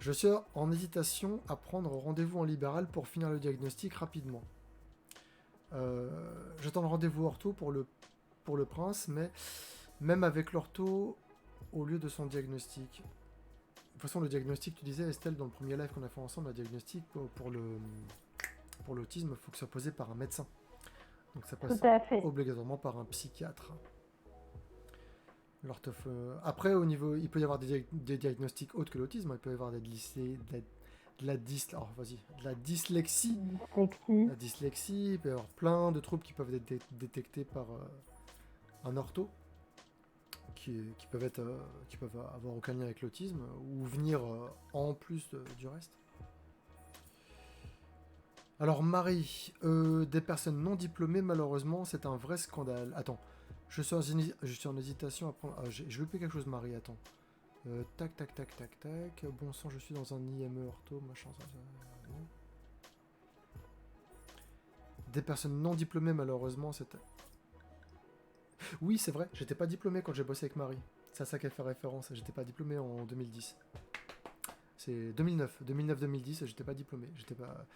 Je suis en hésitation à prendre rendez-vous en libéral pour finir le diagnostic rapidement. J'attends le rendez-vous ortho pour le prince, mais même avec l'ortho, au lieu de son diagnostic. De toute façon, le diagnostic, tu disais, Estelle, dans le premier live qu'on a fait ensemble, le diagnostic pour l'autisme, il faut que ce soit posé par un médecin. Donc ça passe obligatoirement par un psychiatre. Après, au niveau, il peut y avoir des diagnostics autres que l'autisme. Il peut y avoir de la dyslexie. La dyslexie, il peut y avoir plein de troubles qui peuvent être détectés par un ortho, qui peuvent avoir aucun lien avec l'autisme, ou venir en plus du reste. Alors Marie, des personnes non diplômées, malheureusement, c'est un vrai scandale. Attends. Je suis en hésitation à prendre... Ah, j'ai loupé quelque chose, Marie, attends. Tac. Bon sang, je suis dans un IME ortho, machin... Des personnes non diplômées, malheureusement, c'était... Oui, c'est vrai, j'étais pas diplômé quand j'ai bossé avec Marie. C'est à ça qu'elle fait référence, j'étais pas diplômé en 2010. C'est 2009-2010, j'étais pas diplômé. J'étais pas...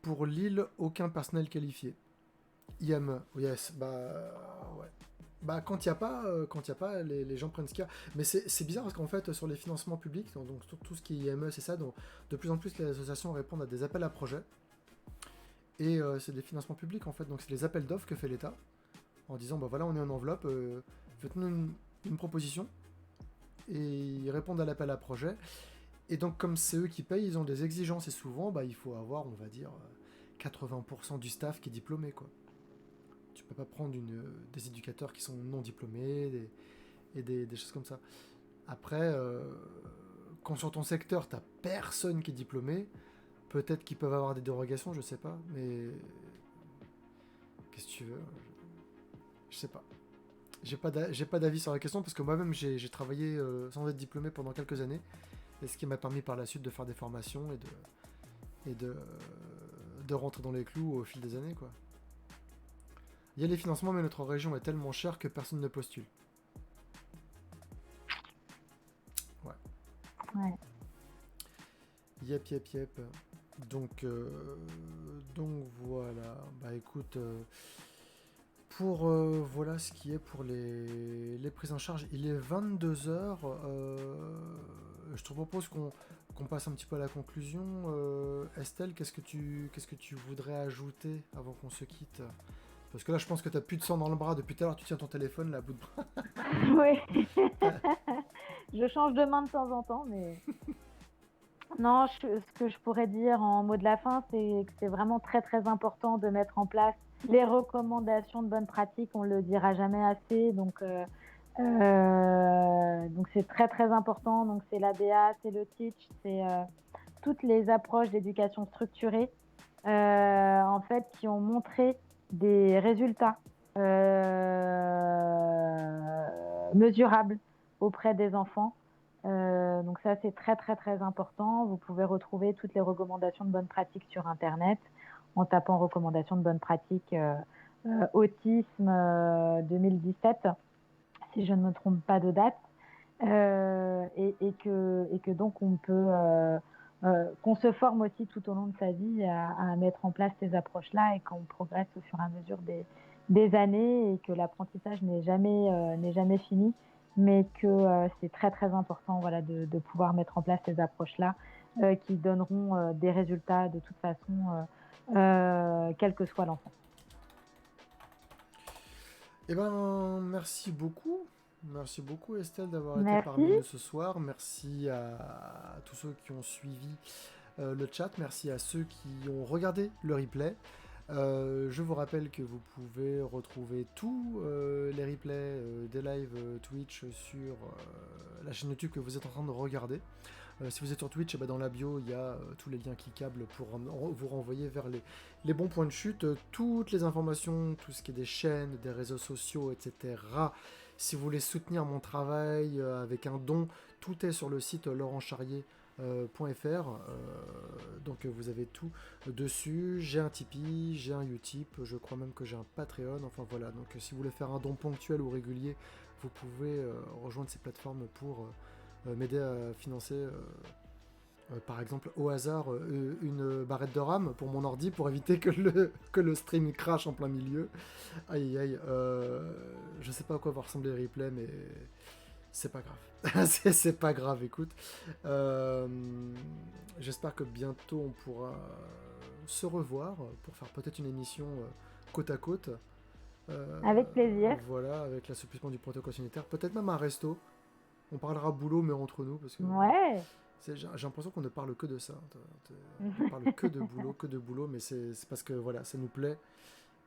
Pour Lille, aucun personnel qualifié. IME, yes, bah ouais. Bah quand il n'y a pas, les gens prennent ce qu'il y a. Mais c'est bizarre parce qu'en fait, sur les financements publics, donc tout ce qui est IME, c'est ça, donc de plus en plus les associations répondent à des appels à projets. Et c'est des financements publics en fait, donc c'est les appels d'offres que fait l'État, en disant bah voilà, on est en enveloppe, faites-nous une proposition. Et ils répondent à l'appel à projet. Et donc comme c'est eux qui payent, ils ont des exigences et souvent, bah il faut avoir, on va dire, 80% du staff qui est diplômé, quoi. Tu peux pas prendre des éducateurs qui sont non diplômés et des choses comme ça. Après, quand sur ton secteur, t'as personne qui est diplômé, peut-être qu'ils peuvent avoir des dérogations, je sais pas, mais... Qu'est-ce que tu veux ? Je sais pas. J'ai pas d'avis sur la question, parce que moi-même, j'ai travaillé sans être diplômé pendant quelques années, et ce qui m'a permis par la suite de faire des formations et de rentrer dans les clous au fil des années, quoi. Il y a les financements, mais notre région est tellement chère que personne ne postule. Ouais. Yep. Donc voilà. Bah écoute, voilà ce qui est pour les prises en charge. Il est 22h. Je te propose qu'on passe un petit peu à la conclusion. Estelle, qu'est-ce que tu voudrais ajouter avant qu'on se quitte ? Parce que là, je pense que t'as plus de sang dans le bras. Depuis tout à l'heure, tu tiens ton téléphone, là, à bout de bras. Oui. Je change de main de temps en temps, mais... Non, ce que je pourrais dire en mot de la fin, c'est que c'est vraiment très, très important de mettre en place les recommandations de bonne pratique. On le dira jamais assez, donc c'est très, très important. Donc c'est l'ABA, c'est le Teach, c'est, toutes les approches d'éducation structurée, en fait, qui ont montré des résultats, mesurables auprès des enfants. Donc ça, c'est très, très, très important. Vous pouvez retrouver toutes les recommandations de bonnes pratiques sur internet en tapant recommandations de bonnes pratiques, autisme 2017, si je ne me trompe pas de date. Et que donc on peut qu'on se forme aussi tout au long de sa vie à mettre en place ces approches-là et qu'on progresse au fur et à mesure des années, et que l'apprentissage n'est jamais fini, mais que c'est très très important, voilà, de pouvoir mettre en place ces approches-là, qui donneront des résultats de toute façon, quel que soit l'enfant. Eh ben, merci beaucoup. Merci beaucoup Estelle d'avoir été parmi Merci. nous ce soir. Merci à tous ceux qui ont suivi le chat. Merci à ceux qui ont regardé le replay. Je vous rappelle que vous pouvez retrouver tous les replays des lives Twitch sur la chaîne YouTube que vous êtes en train de regarder. Si vous êtes sur Twitch, dans la bio, il y a tous les liens cliquables pour vous renvoyer vers les bons points de chute. Toutes les informations, tout ce qui est des chaînes, des réseaux sociaux, etc. Si vous voulez soutenir mon travail avec un don, tout est sur le site laurentcharrier.fr. Donc vous avez tout dessus. J'ai un Tipeee, j'ai un Utip, je crois même que j'ai un Patreon. Enfin voilà, donc si vous voulez faire un don ponctuel ou régulier, vous pouvez rejoindre ces plateformes pour m'aider à financer par exemple au hasard une barrette de RAM pour mon ordi pour éviter que le stream crache en plein milieu. Aïe aïe, je sais pas à quoi va ressembler les replays, mais c'est pas grave. c'est pas grave, écoute. J'espère que bientôt on pourra se revoir pour faire peut-être une émission côte à côte. Avec plaisir. Voilà, avec l'assouplissement du protocole sanitaire. Peut-être même un resto. On parlera boulot, mais entre nous, parce que Ouais. j'ai l'impression qu'on ne parle que de ça. On ne parle que de boulot, mais c'est parce que voilà, ça nous plaît.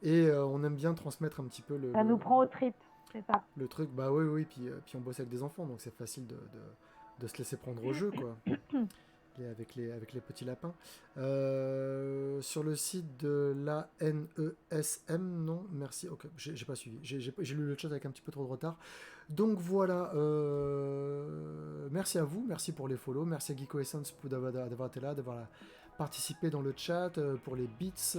Et on aime bien transmettre un petit peu Ça nous prend aux tripes, c'est ça. le truc. Bah oui, puis on bosse avec des enfants, donc c'est facile de se laisser prendre au jeu, quoi. Avec les petits lapins. Sur le site de la NESM, non, merci, ok, j'ai pas suivi. J'ai lu le chat avec un petit peu trop de retard. Donc voilà, merci à vous, merci pour les follow, merci à Geeko Essence d'avoir été là, d'avoir participé dans le chat, pour les beats.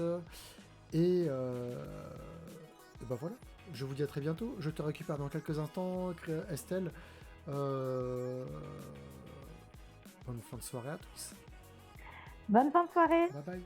Et ben voilà, je vous dis à très bientôt. Je te récupère dans quelques instants, Estelle. Bonne fin de soirée à tous. Bonne fin de soirée. Bye bye.